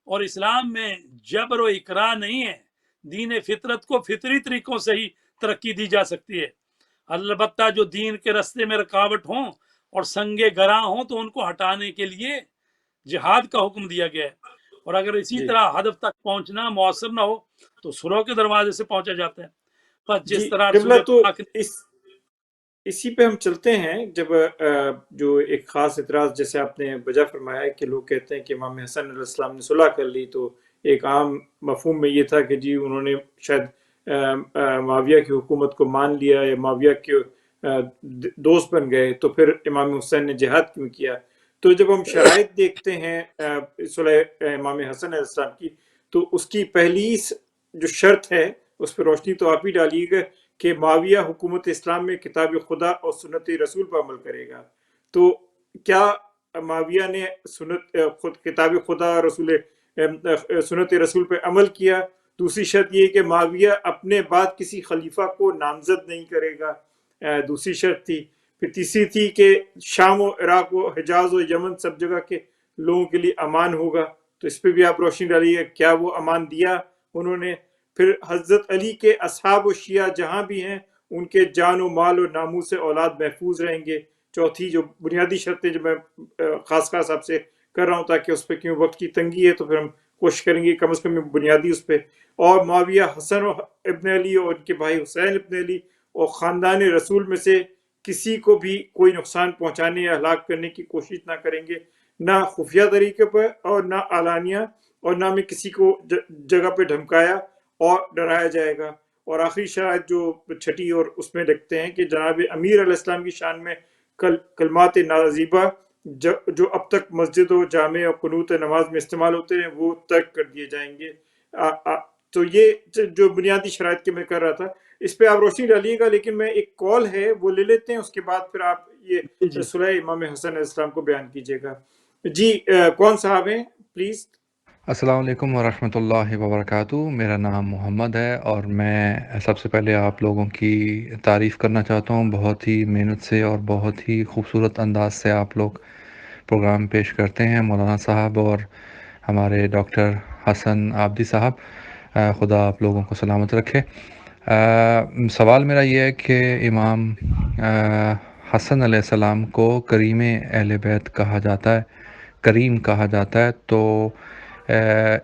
اور اسلام میں جبر و اکراہ نہیں ہے. دین فطرت کو فطری طریقوں سے ہی ترقی دی جا سکتی ہے. البتہ جو دین کے رستے میں رکاوٹ ہوں اور سنگ گراں ہوں تو ان کو ہٹانے کے لیے جہاد کا حکم دیا گیا ہے. اور اگر اسی طرح ہدف تک پہنچنا مؤثر نہ ہو تو صلح کے دروازے سے پہنچا جاتا ہے. بس جس طرح تو اسی پہ ہم چلتے ہیں. جب جو ایک خاص اعتراض جیسے آپ نے بجا فرمایا کہ لوگ کہتے ہیں کہ امام حسن علیہ السلام نے صلح کر لی، تو ایک عام مفہوم میں یہ تھا کہ جی انہوں نے شاید معاویہ کی حکومت کو مان لیا یا معاویہ کے دوست بن گئے تو پھر امام حسین نے جہاد کیوں کیا؟ تو جب ہم شرائط دیکھتے ہیں صلح امام حسن علیہ السلام کی، تو اس کی پہلی جو شرط ہے اس پہ روشنی تو آپ ہی ڈالیے گا کہ معاویہ حکومت اسلام میں کتاب خدا اور سنت رسول پر عمل کرے گا۔ تو کیا معاویہ نے کتاب خدا اور سنت رسول پہ عمل کیا؟ دوسری شرط یہ کہ معاویہ اپنے بعد کسی خلیفہ کو نامزد نہیں کرے گا، دوسری شرط تھی۔ پھر تیسری تھی کہ شام و عراق و حجاز و یمن سب جگہ کے لوگوں کے لیے امان ہوگا، تو اس پہ بھی آپ روشنی ڈالیے، کیا وہ امان دیا انہوں نے؟ پھر حضرت علی کے اصحاب و شیعہ جہاں بھی ہیں ان کے جان و مال و ناموس سے اولاد محفوظ رہیں گے۔ چوتھی جو بنیادی شرطیں جو میں خاص آپ سے کر رہا ہوں تاکہ اس پہ کیوں وقت کی تنگی ہے تو پھر ہم کوشش کریں گے کم از کم بنیادی اس پہ۔ اور معاویہ حسن ابن علی اور ان کے بھائی حسین ابن علی اور خاندان رسول میں سے کسی کو بھی کوئی نقصان پہنچانے یا ہلاک کرنے کی کوشش نہ کریں گے، نہ خفیہ طریقے پر اور نہ علانیہ، اور نہ میں کسی کو جگہ پہ دھمکایا اور ڈرایا جائے گا۔ اور آخری شرائط جو چھٹی اور اس میں لکھتے ہیں کہ جناب امیر علیہ السلام کی شان میں کلمات نازیبہ جو اب تک مسجد و جامع اور قنوت نماز میں استعمال ہوتے ہیں وہ ترک کر دیے جائیں گے۔ تو یہ جو بنیادی شرائط کے میں کر رہا تھا اس پہ آپ روشنی ڈالیے گا، لیکن میں ایک کال ہے وہ لے لیتے ہیں، اس کے بعد پھر آپ یہ صلح امام حسن علیہ السلام کو بیان کیجیے گا۔ جی کون صاحب ہیں پلیز؟ السلام علیکم ورحمۃ اللہ وبرکاتہ۔ میرا نام محمد ہے اور میں سب سے پہلے آپ لوگوں کی تعریف کرنا چاہتا ہوں، بہت ہی محنت سے اور بہت ہی خوبصورت انداز سے آپ لوگ پروگرام پیش کرتے ہیں، مولانا صاحب اور ہمارے ڈاکٹر حسن عابدی صاحب، خدا آپ لوگوں کو سلامت رکھے۔ سوال میرا یہ ہے کہ امام حسن علیہ السلام کو کریم اہل بیت کہا جاتا ہے، کریم کہا جاتا ہے، تو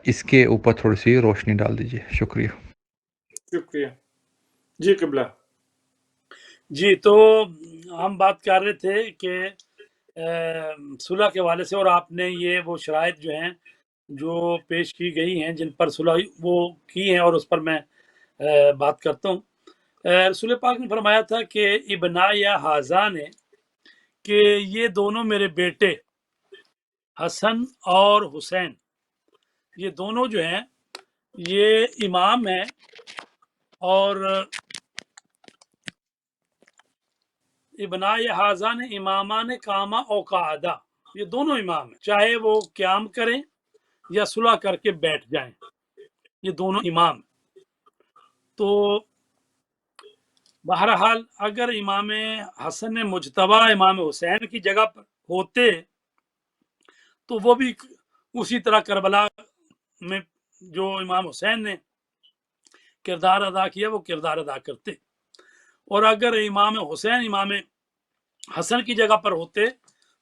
اس کے اوپر تھوڑی سی روشنی ڈال دیجیے، شکریہ۔ شکریہ جی قبلہ۔ جی تو ہم بات کر رہے تھے کہ صلح کے حوالے سے، اور آپ نے یہ وہ شرائط جو ہیں جو پیش کی گئی ہیں جن پر صلح وہ کی ہیں، اور اس پر میں بات کرتا ہوں۔ رسول پاک نے فرمایا تھا کہ ابنا یا حاضا نے، کہ یہ دونوں میرے بیٹے حسن اور حسین، یہ دونوں جو ہیں یہ امام ہیں، اور ابنا یا حاضان امامان کاما او قعدہ، یہ دونوں امام ہیں، چاہے وہ قیام کریں یا صلح کر کے بیٹھ جائیں، یہ دونوں امام ہیں۔ تو بہرحال اگر امام حسن مجتبی امام حسین کی جگہ پر ہوتے تو وہ بھی اسی طرح کربلا میں جو امام حسین نے کردار ادا کیا وہ کردار ادا کرتے، اور اگر امام حسین امام حسن کی جگہ پر ہوتے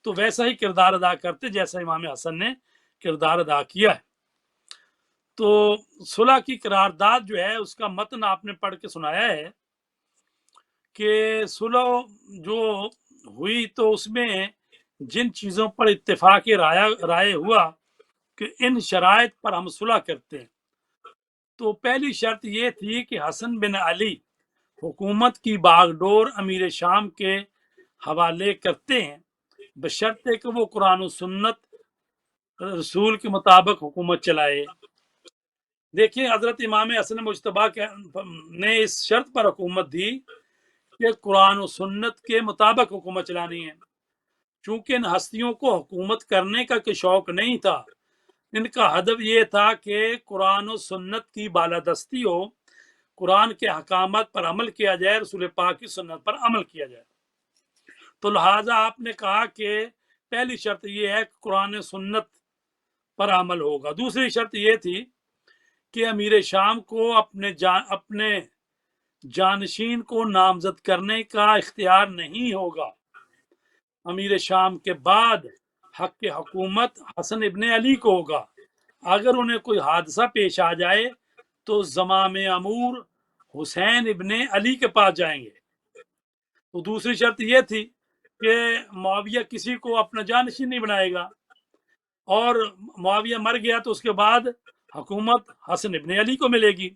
تو ویسا ہی کردار ادا کرتے جیسا امام حسن نے کردار ادا کیا ہے۔ تو صلح کی قرارداد جو ہے اس کا متن آپ نے پڑھ کے سنایا ہے کہ صلح جو ہوئی تو اس میں جن چیزوں پر اتفاق رائے ہوا کہ ان شرائط پر ہم صلح کرتے ہیں، تو پہلی شرط یہ تھی کہ حسن بن علی حکومت کی باغ ڈور امیر شام کے حوالے کرتے ہیں، بشرطے کہ وہ قرآن و سنت رسول کے مطابق حکومت چلائے۔ دیکھیں حضرت امام حسن مجتبی نے اس شرط پر حکومت دی کہ قرآن و سنت کے مطابق حکومت چلانی ہے، چونکہ ان ہستیوں کو حکومت کرنے کا کوئی شوق نہیں تھا، ان کا ہدف یہ تھا کہ قرآن و سنت کی بالادستی ہو، قرآن کے احکامات پر عمل کیا جائے، رسول پاک کی سنت پر عمل کیا جائے۔ تو لہٰذا آپ نے کہا کہ پہلی شرط یہ ہے کہ قرآن سنت پر عمل ہوگا۔ دوسری شرط یہ تھی کہ امیر شام کو اپنے جانشین کو نامزد کرنے کا اختیار نہیں ہوگا، امیر شام کے بعد حق حکومت حسن ابن علی کو ہوگا، اگر انہیں کوئی حادثہ پیش آ جائے تو زمام امور حسین ابن علی کے پاس جائیں گے۔ تو دوسری شرط یہ تھی کہ معاویہ کسی کو اپنا جانشین نہیں بنائے گا، اور معاویہ مر گیا تو اس کے بعد حکومت حسن ابن علی کو ملے گی،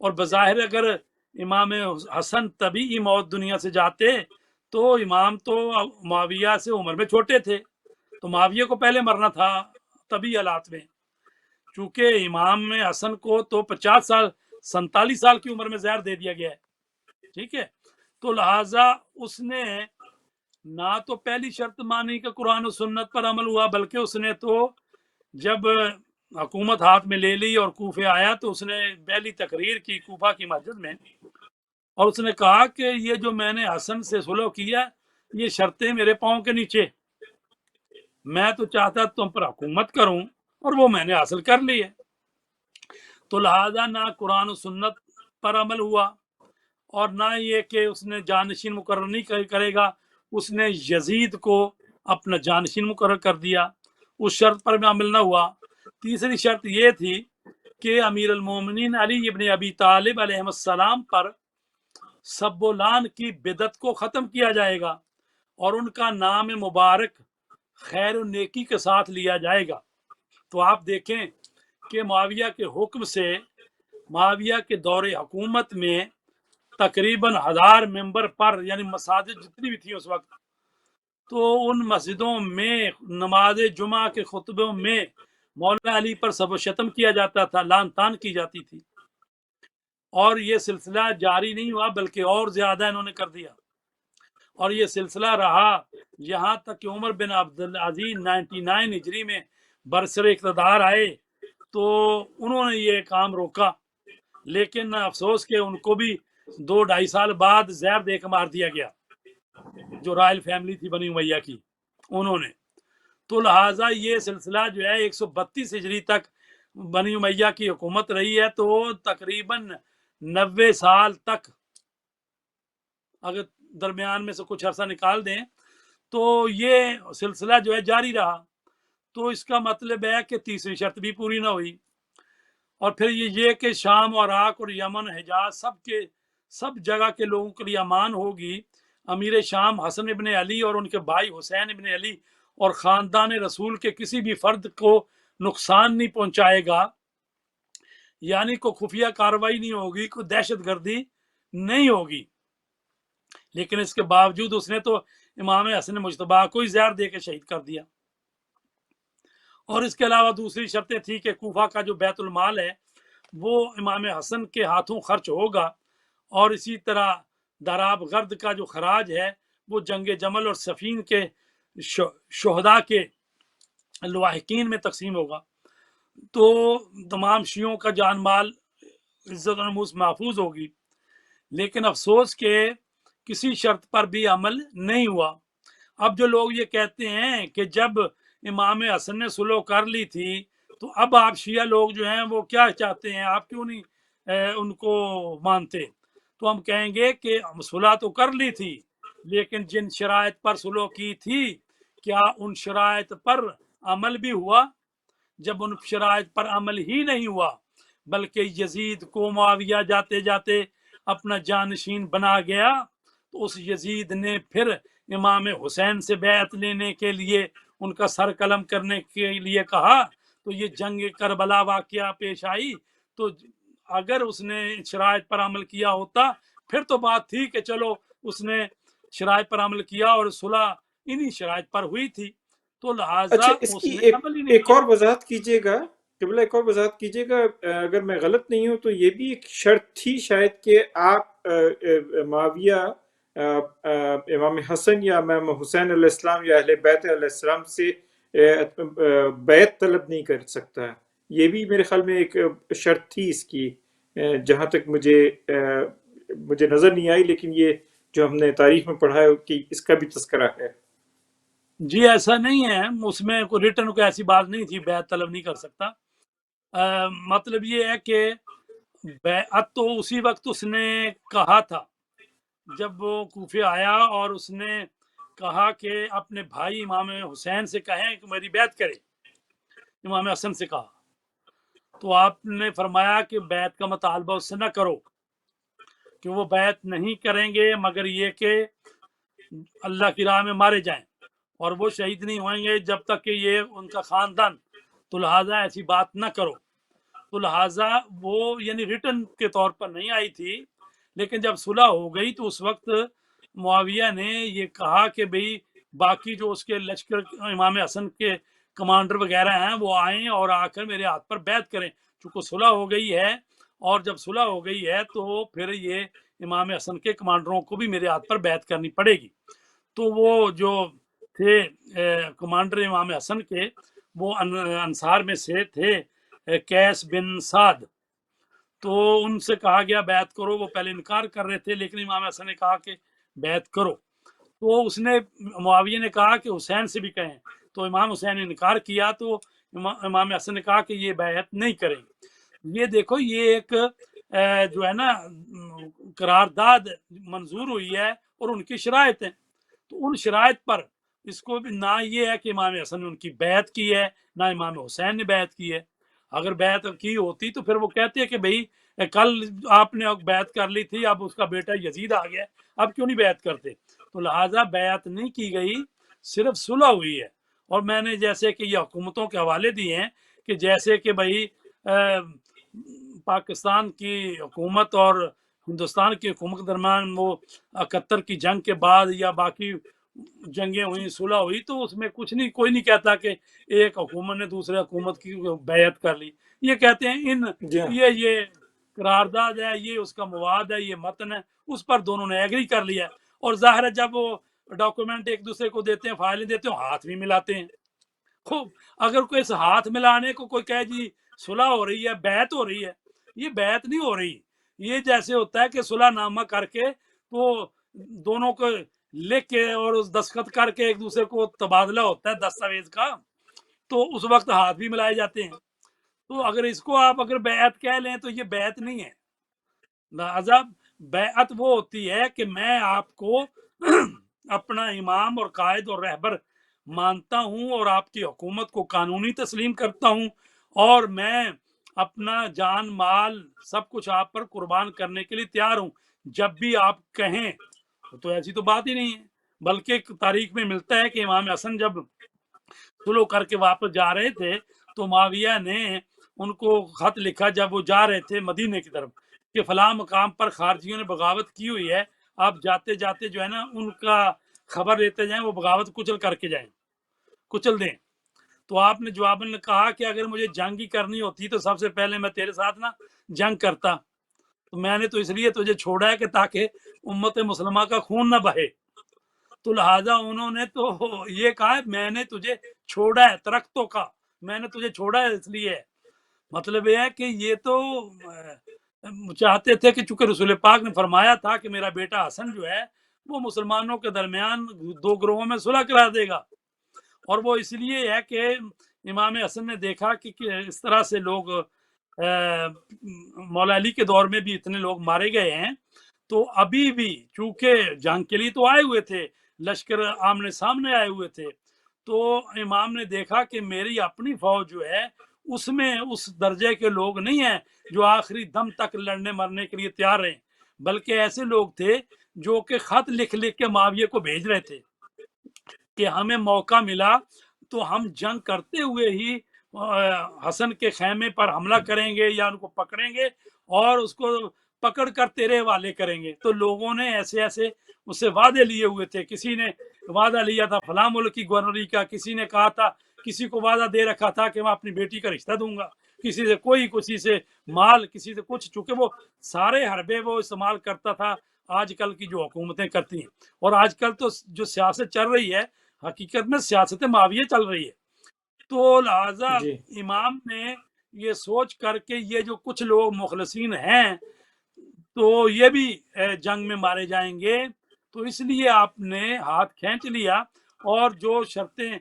اور بظاہر اگر امام حسن طبیعی موت دنیا سے جاتے تو امام تو معاویہ سے عمر میں چھوٹے تھے، تو معاویہ کو پہلے مرنا تھا طبی حالات میں، چونکہ امام حسن کو تو 47 سال کی عمر میں زہر دے دیا گیا ہے، ٹھیک ہے، تو لہٰذا اس نے نہ تو پہلی شرط مانی کہ قرآن و سنت پر عمل ہوا، بلکہ اس نے تو جب حکومت ہاتھ میں لے لی اور کوفے آیا تو اس نے پہلی تقریر کی کوفہ کی مسجد میں، اور اس نے کہا کہ یہ جو میں نے حسن سے صلح کیا یہ شرطیں میرے پاؤں کے نیچے، میں تو چاہتا تم پر حکومت کروں اور وہ میں نے حاصل کر لی ہے، تو لہذا نہ قرآن و سنت پر عمل ہوا اور نہ یہ کہ اس نے جانشین مقرر نہیں کرے گا، اس نے یزید کو اپنا جانشین مقرر کر دیا، اس شرط پر بھی عمل نہ ہوا۔ تیسری شرط یہ تھی کہ امیر المومنین علی ابن ابی طالب علیہ السلام پر سب و لعن کی بدعت کو ختم کیا جائے گا اور ان کا نام مبارک خیر و نیکی کے ساتھ لیا جائے گا۔ تو آپ دیکھیں کہ معاویہ کے حکم سے معاویہ کے دور حکومت میں تقریباً 1000 ممبر پر، یعنی مساجد جتنی بھی تھی اس وقت، تو ان مسجدوں میں نماز جمعہ کے خطبوں میں مولانا علی پر سب و شتم کیا جاتا تھا، لعن طعن کی جاتی تھی، اور یہ سلسلہ جاری نہیں ہوا بلکہ اور زیادہ انہوں نے کر دیا، اور یہ سلسلہ رہا یہاں تک کہ عمر بن عبدالعزیز 99 ہجری میں برسر اقتدار آئے تو انہوں نے یہ کام روکا، لیکن افسوس کہ ان کو بھی 2-2.5 سال بعد زہر دے کے مار دیا گیا، جو رائل فیملی تھی بنی امیہ کی انہوں نے۔ تو لہٰذا یہ سلسلہ جو ہے 132 ہجری تک بنی امیہ کی حکومت رہی ہے، تو تقریباً 90 سال تک اگر درمیان میں سے کچھ عرصہ نکال دیں تو یہ سلسلہ جو ہے جاری رہا۔ تو اس کا مطلب ہے کہ تیسری شرط بھی پوری نہ ہوئی، اور پھر یہ کہ شام اور عراق اور یمن حجاز سب جگہ کے لوگوں کے لیے امان ہوگی، امیر شام حسن ابن علی اور ان کے بھائی حسین ابن علی اور خاندان رسول کے کسی بھی فرد کو نقصان نہیں پہنچائے گا، یعنی کوئی خفیہ کارروائی نہیں ہوگی، کوئی دہشت گردی نہیں ہوگی، لیکن اس کے باوجود اس نے تو امام حسن مجتبیٰ کو ہی زہر دے کے شہید کر دیا۔ اور اس کے علاوہ دوسری شرطیں تھی کہ کوفہ کا جو بیت المال ہے وہ امام حسن کے ہاتھوں خرچ ہوگا، اور اسی طرح دراب غرد کا جو خراج ہے وہ جنگ جمل اور صفین کے شہداء کے لواحقین میں تقسیم ہوگا، تو تمام شیعوں کا جان مال عزت و نموز محفوظ ہوگی۔ لیکن افسوس کہ کسی شرط پر بھی عمل نہیں ہوا۔ اب جو لوگ یہ کہتے ہیں کہ جب امام حسن نے صلح کر لی تھی تو اب آپ شیعہ لوگ جو ہیں وہ کیا چاہتے ہیں، آپ کیوں نہیں ان کو مانتے، تو ہم کہیں گے کہ صلح تو کر لی تھی، لیکن جن شرائط پر صلح کی تھی کیا ان شرائط پر عمل بھی ہوا؟ جب ان شرائط پر عمل ہی نہیں ہوا بلکہ یزید کو معاویہ جاتے جاتے اپنا جانشین بنا گیا، تو اس یزید نے پھر امام حسین سے بیعت لینے کے لیے ان کا سر قلم کرنے کے لیے کہا، تو یہ جنگ کربلا واقعہ پیش آئی۔ تو اگر اس نے شرائط پر عمل کیا ہوتا پھر تو بات تھی کہ چلو اس نے شرائط پر عمل کیا اور صلح انہی شرائط پر ہوئی تھی، تو لہٰذا اچھا، اس اس کی نے عمل ہی نہیں ایک کیا۔ اور وضاحت کیجیے گا قبلہ، ایک اور وضاحت کیجیے گا، اگر میں غلط نہیں ہوں تو یہ بھی ایک شرط تھی شاید کہ آپ معاویہ امام حسن یا امام حسین علیہ السلام یا اہل بیت علیہ السلام سے بیعت طلب نہیں کر سکتا، یہ بھی میرے خیال میں ایک شرط تھی اس کی، جہاں تک مجھے نظر نہیں آئی، لیکن یہ جو ہم نے تاریخ میں پڑھا ہے کہ اس کا بھی تذکرہ ہے۔ جی ایسا نہیں ہے، اس میں کوئی ریٹن کوئی ایسی بات نہیں تھی بیعت طلب نہیں کر سکتا۔ مطلب یہ ہے کہ بیعت تو اسی وقت اس نے کہا تھا جب وہ کوفے آیا اور اس نے کہا کہ اپنے بھائی امام حسین سے کہیں کہ میری بیعت کرے، امام حسن سے کہا، تو آپ نے فرمایا کہ بیعت کا مطالبہ اس سے نہ کرو، کہ وہ بیعت نہیں کریں گے مگر یہ کہ اللہ کی راہ میں مارے جائیں، اور وہ شہید نہیں ہوئیں گے جب تک کہ یہ ان کا خاندان، تو لہٰذا ایسی بات نہ کرو۔ تو لہٰذا وہ یعنی ریٹن کے طور پر نہیں آئی تھی، لیکن جب صلح ہو گئی تو اس وقت معاویہ نے یہ کہا کہ بھئی باقی جو اس کے لشکر امام حسن کے کمانڈر وغیرہ ہیں وہ آئیں اور آ کر میرے ہاتھ پر بیعت کریں، چونکہ صلح ہو گئی ہے، اور جب صلح ہو گئی ہے تو پھر یہ امام حسن کے کمانڈروں کو بھی میرے ہاتھ پر بیعت کرنی پڑے گی۔ تو وہ جو تھے کمانڈر امام حسن کے، وہ انصار میں سے تھے قیس بن سعد، تو ان سے کہا گیا بیعت کرو، وہ پہلے انکار کر رہے تھے، لیکن امام حسن نے کہا کہ بیعت کرو، تو اس نے معاویہ نے کہا کہ حسین سے بھی کہیں، تو امام حسین نے انکار کیا، تو امام حسن نے کہا کہ یہ بیعت نہیں کریں گے۔ یہ دیکھو یہ ایک جو ہے نا قرارداد منظور ہوئی ہے اور ان کی شرائط ہیں، تو ان شرائط پر اس کو بھی نہ یہ ہے کہ امام حسن نے ان کی بیعت کی ہے، نہ امام حسین نے بیعت کی ہے۔ اگر بیعت کی ہوتی تو پھر وہ کہتے کہ بھئی کل آپ نے بیعت کر لی تھی، اب اس کا بیٹا یزید آ گیا، اب کیوں نہیں بیعت کرتے؟ تو لہٰذا بیعت نہیں کی گئی، صرف صلح ہوئی ہے۔ اور میں نے جیسے کہ یہ حکومتوں کے حوالے دیے ہیں کہ جیسے کہ بھئی پاکستان کی حکومت اور ہندوستان کی حکومت کے درمیان وہ 71 کی جنگ کے بعد یا باقی جنگیں ہوئی، صلح ہوئی، تو اس میں کچھ نہیں، کوئی نہیں کہتا کہ ایک حکومت نے دوسرے حکومت کی بیعت کر لی، یہ کہتے ہیں جی ہاں، یہ قرارداد ہے، یہ اس کا مواد ہے، یہ متن ہے، اس پر دونوں نے ایگری کر لیا، اور ظاہر ہے جب وہ ڈاکومنٹ ایک دوسرے کو دیتے ہیں، فائلیں دیتے ہیں، ہاتھ بھی ملاتے ہیں۔ خوب، اگر کوئی اس ہاتھ ملانے کو کوئی کہے جی صلح ہو رہی ہے، بیعت ہو رہی ہے، یہ بیعت نہیں ہو رہی، یہ جیسے ہوتا ہے کہ صلح نامہ کر کے تو دونوں کو لکھ کے اور اس دستخط کر کے ایک دوسرے کو تبادلہ ہوتا ہے دستاویز کا، تو اس وقت ہاتھ بھی ملائے جاتے ہیں۔ تو اگر اس کو آپ اگر بیعت کہہ لیں تو یہ بیعت نہیں ہے۔ لہذا بیعت وہ ہوتی ہے کہ میں آپ کو اپنا امام اور قائد اور رہبر مانتا ہوں اور آپ کی حکومت کو قانونی تسلیم کرتا ہوں، اور میں اپنا جان مال سب کچھ آپ پر قربان کرنے کے لیے تیار ہوں جب بھی آپ کہیں۔ تو ایسی تو بات ہی نہیں ہے، بلکہ تاریخ میں ملتا ہے کہ امام حسن جب سلو کر کے واپس جا رہے تھے تو معاویہ نے ان کو خط لکھا جب وہ جا رہے تھے مدینے کی طرف کہ فلاں مقام پر خارجیوں نے بغاوت کی ہوئی ہے، آپ جاتے جاتے جو ہے نا ان کا خبر لیتے جائیں، وہ بغاوت کچل کر کے جائیں، کچل دیں۔ تو آپ نے جواباً کہا کہ اگر مجھے جنگ ہی کرنی ہوتی تو سب سے پہلے میں تیرے ساتھ نا جنگ کرتا، تو میں نے تو اس لیے تجھے چھوڑا ہے کہ تاکہ امت مسلمہ کا خون نہ بہے۔ تو لہٰذا انہوں نے تو یہ کہا میں نے تجھے چھوڑا ہے، درختوں کا میں نے تجھے چھوڑا ہے اس لیے، مطلب یہ ہے کہ یہ تو چاہتے تھے کہ چونکہ رسول پاک نے فرمایا تھا کہ میرا بیٹا حسن جو ہے وہ مسلمانوں کے درمیان دو گروہوں میں صلح کرا دے گا، اور وہ اس لیے ہے کہ امام حسن نے دیکھا کہ اس طرح سے لوگ مولا علی کے دور میں بھی اتنے لوگ مارے گئے ہیں، تو ابھی بھی چونکہ جنگ کے لیے تو آئے ہوئے تھے، لشکر آمنے سامنے آئے ہوئے تھے، تو امام نے دیکھا کہ میری اپنی فوج جو ہے اس میں اس درجے کے لوگ نہیں ہیں جو آخری دم تک لڑنے مرنے کے لیے تیار ہیں، بلکہ ایسے لوگ تھے جو کہ خط لکھ لکھ کے معاویہ کو بھیج رہے تھے کہ ہمیں موقع ملا تو ہم جنگ کرتے ہوئے ہی حسن کے خیمے پر حملہ کریں گے یا ان کو پکڑیں گے اور اس کو پکڑ کر تیرے حوالے کریں گے۔ تو لوگوں نے ایسے ایسے اس سے وعدے لیے ہوئے تھے، کسی نے وعدہ لیا تھا فلاں ملک کی گورنری کا، کسی نے کہا تھا، کسی کو وعدہ دے رکھا تھا کہ میں اپنی بیٹی کا رشتہ دوں گا، کسی سے کوئی، کسی سے مال، کسی سے کچھ، چونکہ وہ سارے حربے وہ استعمال کرتا تھا آج کل کی جو حکومتیں کرتی ہیں۔ اور آج کل تو جو سیاست چل رہی ہے حقیقت میں سیاست معاویہ چل رہی ہے۔ تو لہذا جی امام نے یہ سوچ کر کے یہ جو کچھ لوگ مخلصین ہیں تو یہ بھی جنگ میں مارے جائیں گے، تو اس لیے آپ نے ہاتھ کھینچ لیا، اور جو شرطیں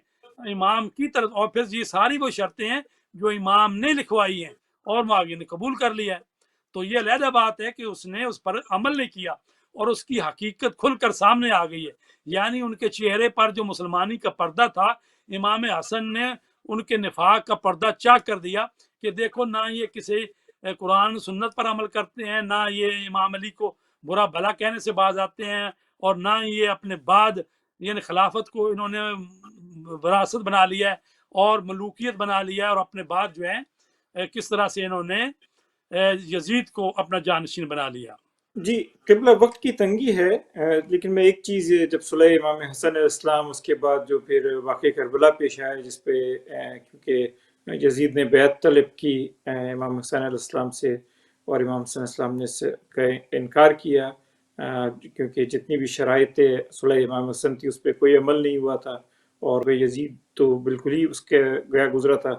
امام کی طرف، اور پھر یہ ساری وہ شرطیں ہیں جو امام نے لکھوائی ہیں اور معاویہ نے قبول کر لیا ہے۔ تو یہ علیحدہ بات ہے کہ اس نے اس پر عمل نہیں کیا اور اس کی حقیقت کھل کر سامنے آ گئی ہے، یعنی ان کے چہرے پر جو مسلمانی کا پردہ تھا، امام حسن نے ان کے نفاق کا پردہ چاک کر دیا کہ دیکھو نہ یہ کسی قرآن سنت پر عمل کرتے ہیں، نہ یہ امام علی کو برا بھلا کہنے سے باز آتے ہیں، اور نہ یہ اپنے بعد یعنی خلافت کو انہوں نے وراثت بنا لیا ہے اور ملوکیت بنا لیا ہے، اور اپنے بعد جو ہے کس طرح سے انہوں نے یزید کو اپنا جانشین بنا لیا۔ جی قبلہ وقت کی تنگی ہے، لیکن میں ایک چیز، جب صلح امام حسن علیہ السلام، اس کے بعد جو پھر واقع کربلا پیش آیا جس پہ کیونکہ یزید نے بیعت طلب کی امام حسن علیہ السلام سے، اور امام حسن علیہ السلام نے اس کا انکار کیا، کیونکہ جتنی بھی شرائط صلح امام حسن تھی اس پہ کوئی عمل نہیں ہوا تھا، اور وہ یزید تو بالکل ہی اس کے گیا گزرا تھا۔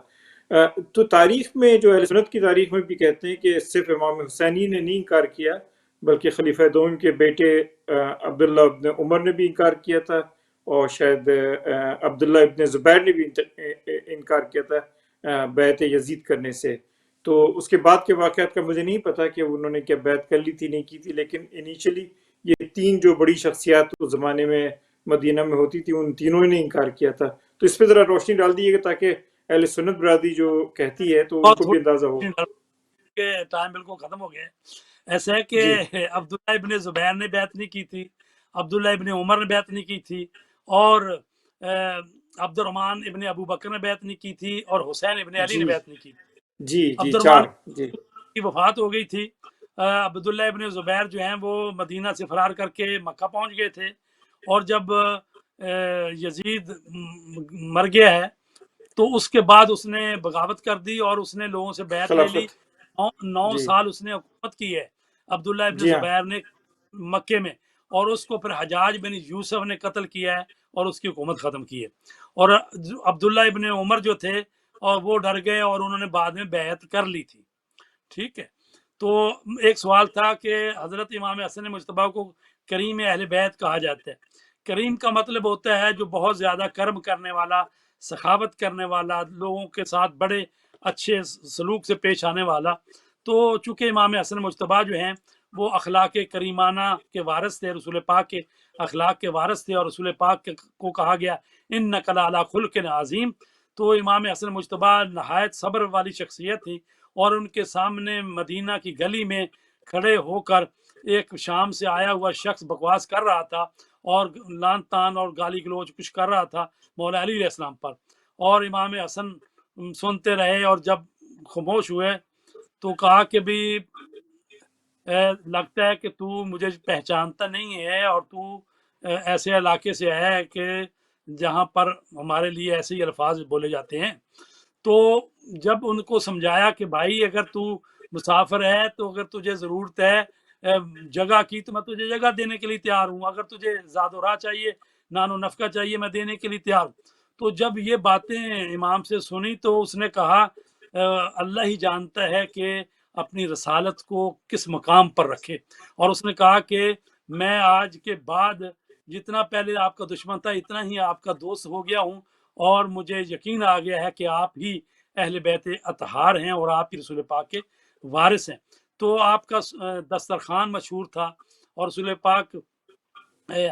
تو تاریخ میں جو اہل سنت کی تاریخ میں بھی کہتے ہیں کہ صرف امام حسینی نے نہیں انکار کیا، بلکہ خلیفہ دوم کے بیٹے عبداللہ ابن عمر نے بھی انکار کیا تھا، اور شاید عبداللہ ابن زبیر نے بھی انکار کیا تھا بیعت یزید کرنے سے۔ تو اس کے بعد کے واقعات کا مجھے نہیں پتا کہ انہوں نے کیا بیعت کر لی تھی نہیں کی تھی، لیکن انیشلی یہ تین جو بڑی شخصیات اس زمانے میں مدینہ میں ہوتی تھی، ان تینوں نے انکار کیا تھا۔ تو اس پہ ذرا روشنی ڈال دیجیے گا تاکہ اہل سنت برادری جو کہتی ہے تو ان اور کو بھی اندازہ ہو۔ کہ ٹائم بالکل ختم ہو گیا ہے۔ ایسا ہے کہ جی عبداللہ ابن زبیر نے بیعت نہیں کی تھی، عبداللہ ابن عمر نے بیعت نہیں کی تھی، اور عبد الرحمن ابن ابو بکر نے بیعت نہیں کی تھی، اور حسین ابن علی جی نے بیعت نہیں کی تھی۔ جی جی عبد الرحمن چار جی کی وفات ہو گئی تھی۔ عبداللہ ابن زبیر جو ہیں وہ مدینہ سے فرار کر کے مکہ پہنچ گئے تھے، اور جب یزید مر گیا ہے تو اس کے بعد اس نے بغاوت کر دی اور اس نے لوگوں سے بیعت لے لی۔ خلافت 9 جی سال اس نے حکومت کی ہے عبداللہ ابن جی ہاں زبیر نے مکے میں، اور اس کو پھر حجاج بن یوسف نے قتل کیا ہے اور اس کی حکومت ختم کی ہے۔ اور عبداللہ ابن عمر جو تھے اور وہ ڈر گئے اور انہوں نے بعد میں بیعت کر لی تھی۔ ٹھیک ہے، تو ایک سوال تھا کہ حضرت امام حسن مجتبیٰ کو کریم اہل بیت کہا جاتا ہے۔ کریم کا مطلب ہوتا ہے جو بہت زیادہ کرم کرنے والا، سخاوت کرنے والا، لوگوں کے ساتھ بڑے اچھے سلوک سے پیش آنے والا۔ تو چونکہ امام حسن مجتبیٰ جو ہیں وہ اخلاق کریمانہ کے وارث تھے، رسول پاک کے اخلاق کے وارث تھے، اور رسول پاک کو کہا گیا انک لعلی خلق عظیم۔ تو امام حسن مجتبیٰ نہایت صبر والی شخصیت تھی، اور ان کے سامنے مدینہ کی گلی میں کھڑے ہو کر ایک شام سے آیا ہوا شخص بکواس کر رہا تھا اور لان تان اور گالی گلوچ کچھ کر رہا تھا مولا علی علیہ السلام پر، اور امام حسن سنتے رہے، اور جب خاموش ہوئے تو کہا کہ بھی لگتا ہے کہ تو مجھے پہچانتا نہیں ہے، اور تو ایسے علاقے سے ہے کہ جہاں پر ہمارے لیے ایسے ہی الفاظ بولے جاتے ہیں۔ تو جب ان کو سمجھایا کہ بھائی اگر تو مسافر ہے تو اگر تجھے ضرورت ہے جگہ کی تو میں تجھے جگہ دینے کے لیے تیار ہوں، اگر تجھے زاد و راہ چاہیے، نان و نفقہ چاہیے، میں دینے کے لیے تیار ہوں۔ تو جب یہ باتیں امام سے سنی تو اس نے کہا اللہ ہی جانتا ہے کہ اپنی رسالت کو کس مقام پر رکھے، اور اس نے کہا کہ میں آج کے بعد جتنا پہلے آپ کا دشمن تھا اتنا ہی آپ کا دوست ہو گیا ہوں، اور مجھے یقین آ گیا ہے کہ آپ ہی اہل بیت اطہار ہیں اور آپ ہی رسول پاک کے وارث ہیں۔ تو آپ کا دسترخوان مشہور تھا، اور رسول پاک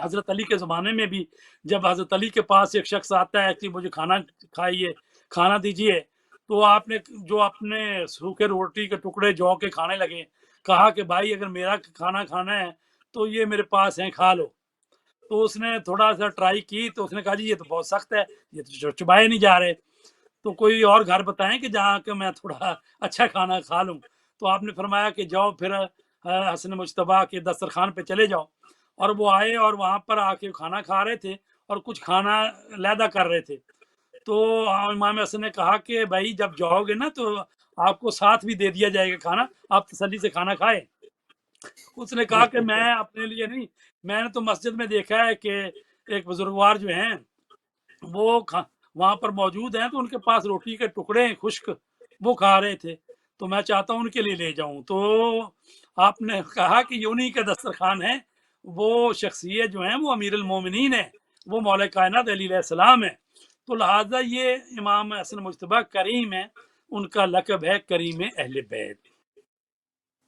حضرت علی کے زمانے میں بھی جب حضرت علی کے پاس ایک شخص آتا ہے کہ مجھے کھانا کھائیے، کھانا دیجیے، تو آپ نے جو اپنے سوکھے روٹی کے ٹکڑے جو کے کھانے لگے، کہا کہ بھائی اگر میرا کھانا کھانا ہے تو یہ میرے پاس ہیں، کھا لو۔ تو اس نے تھوڑا سا ٹرائی کی تو اس نے کہا جی یہ تو بہت سخت ہے، یہ تو چبائے نہیں جا رہے، تو کوئی اور گھر بتائیں کہ جہاں کہ میں تھوڑا اچھا کھانا کھا لوں۔ تو آپ نے فرمایا کہ جاؤ پھر حسن مجتبیٰ کے دسترخوان پہ چلے جاؤ، اور وہ آئے اور وہاں پر آ کے کھانا کھا رہے تھے اور کچھ کھانا علیحدہ کر رہے تھے۔ تو امام حسن نے کہا کہ بھائی جب جاؤ گے نا تو آپ کو ساتھ بھی دے دیا جائے گا کھانا، آپ تسلی سے کھانا کھائے۔ اس نے کہا کہ میں اپنے لیے نہیں، میں نے تو مسجد میں دیکھا ہے کہ ایک بزرگوار جو ہیں وہ وہاں پر موجود ہیں تو ان کے پاس روٹی کے ٹکڑے خشک وہ کھا رہے تھے، تو میں چاہتا ہوں ان کے لیے لے جاؤں۔ تو آپ نے کہا کہ یہ انہی کا دسترخوان ہے، وہ شخصیت جو ہیں وہ امیر المومنین ہیں، وہ مولا کائنات علی علیہ السلام ہے، تو لہٰذا یہ امام حسن مجتبیٰ کریم ہے، ان کا لقب ہے کریم اہل بیت۔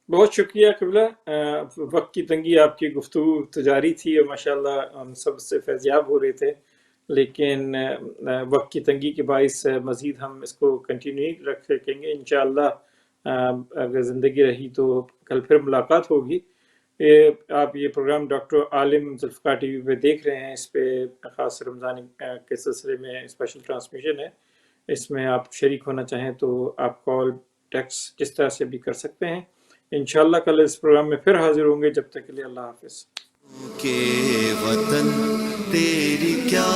بہت شکریہ قبلہ، وقت کی تنگی، آپ کی گفتگو تو جاری تھی اور ماشاءاللہ ہم سب سے فیضیاب ہو رہے تھے، لیکن وقت کی تنگی کے باعث مزید ہم اس کو کنٹینیو نہیں رکھ سکیں گے۔ انشاءاللہ اگر زندگی رہی تو کل پھر ملاقات ہوگی۔ آپ یہ پروگرام ڈاکٹر عالم ذوالفقار ٹی وی پہ دیکھ رہے ہیں، اس پہ خاص رمضان کے سلسلے میں اسپیشل ٹرانسمیشن ہے، اس میں آپ شریک ہونا چاہیں تو آپ کال ٹیکس جس طرح سے بھی کر سکتے ہیں۔ انشاءاللہ کل اس پروگرام میں پھر حاضر ہوں گے. جب تک کے لیے اللہ حافظ. کہ وطن تیری کیا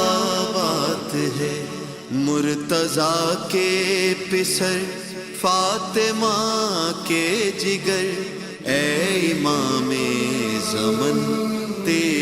بات ہے، مرتضیٰ کے پسر فاطمہ کے جگر، اے امام زمن تیری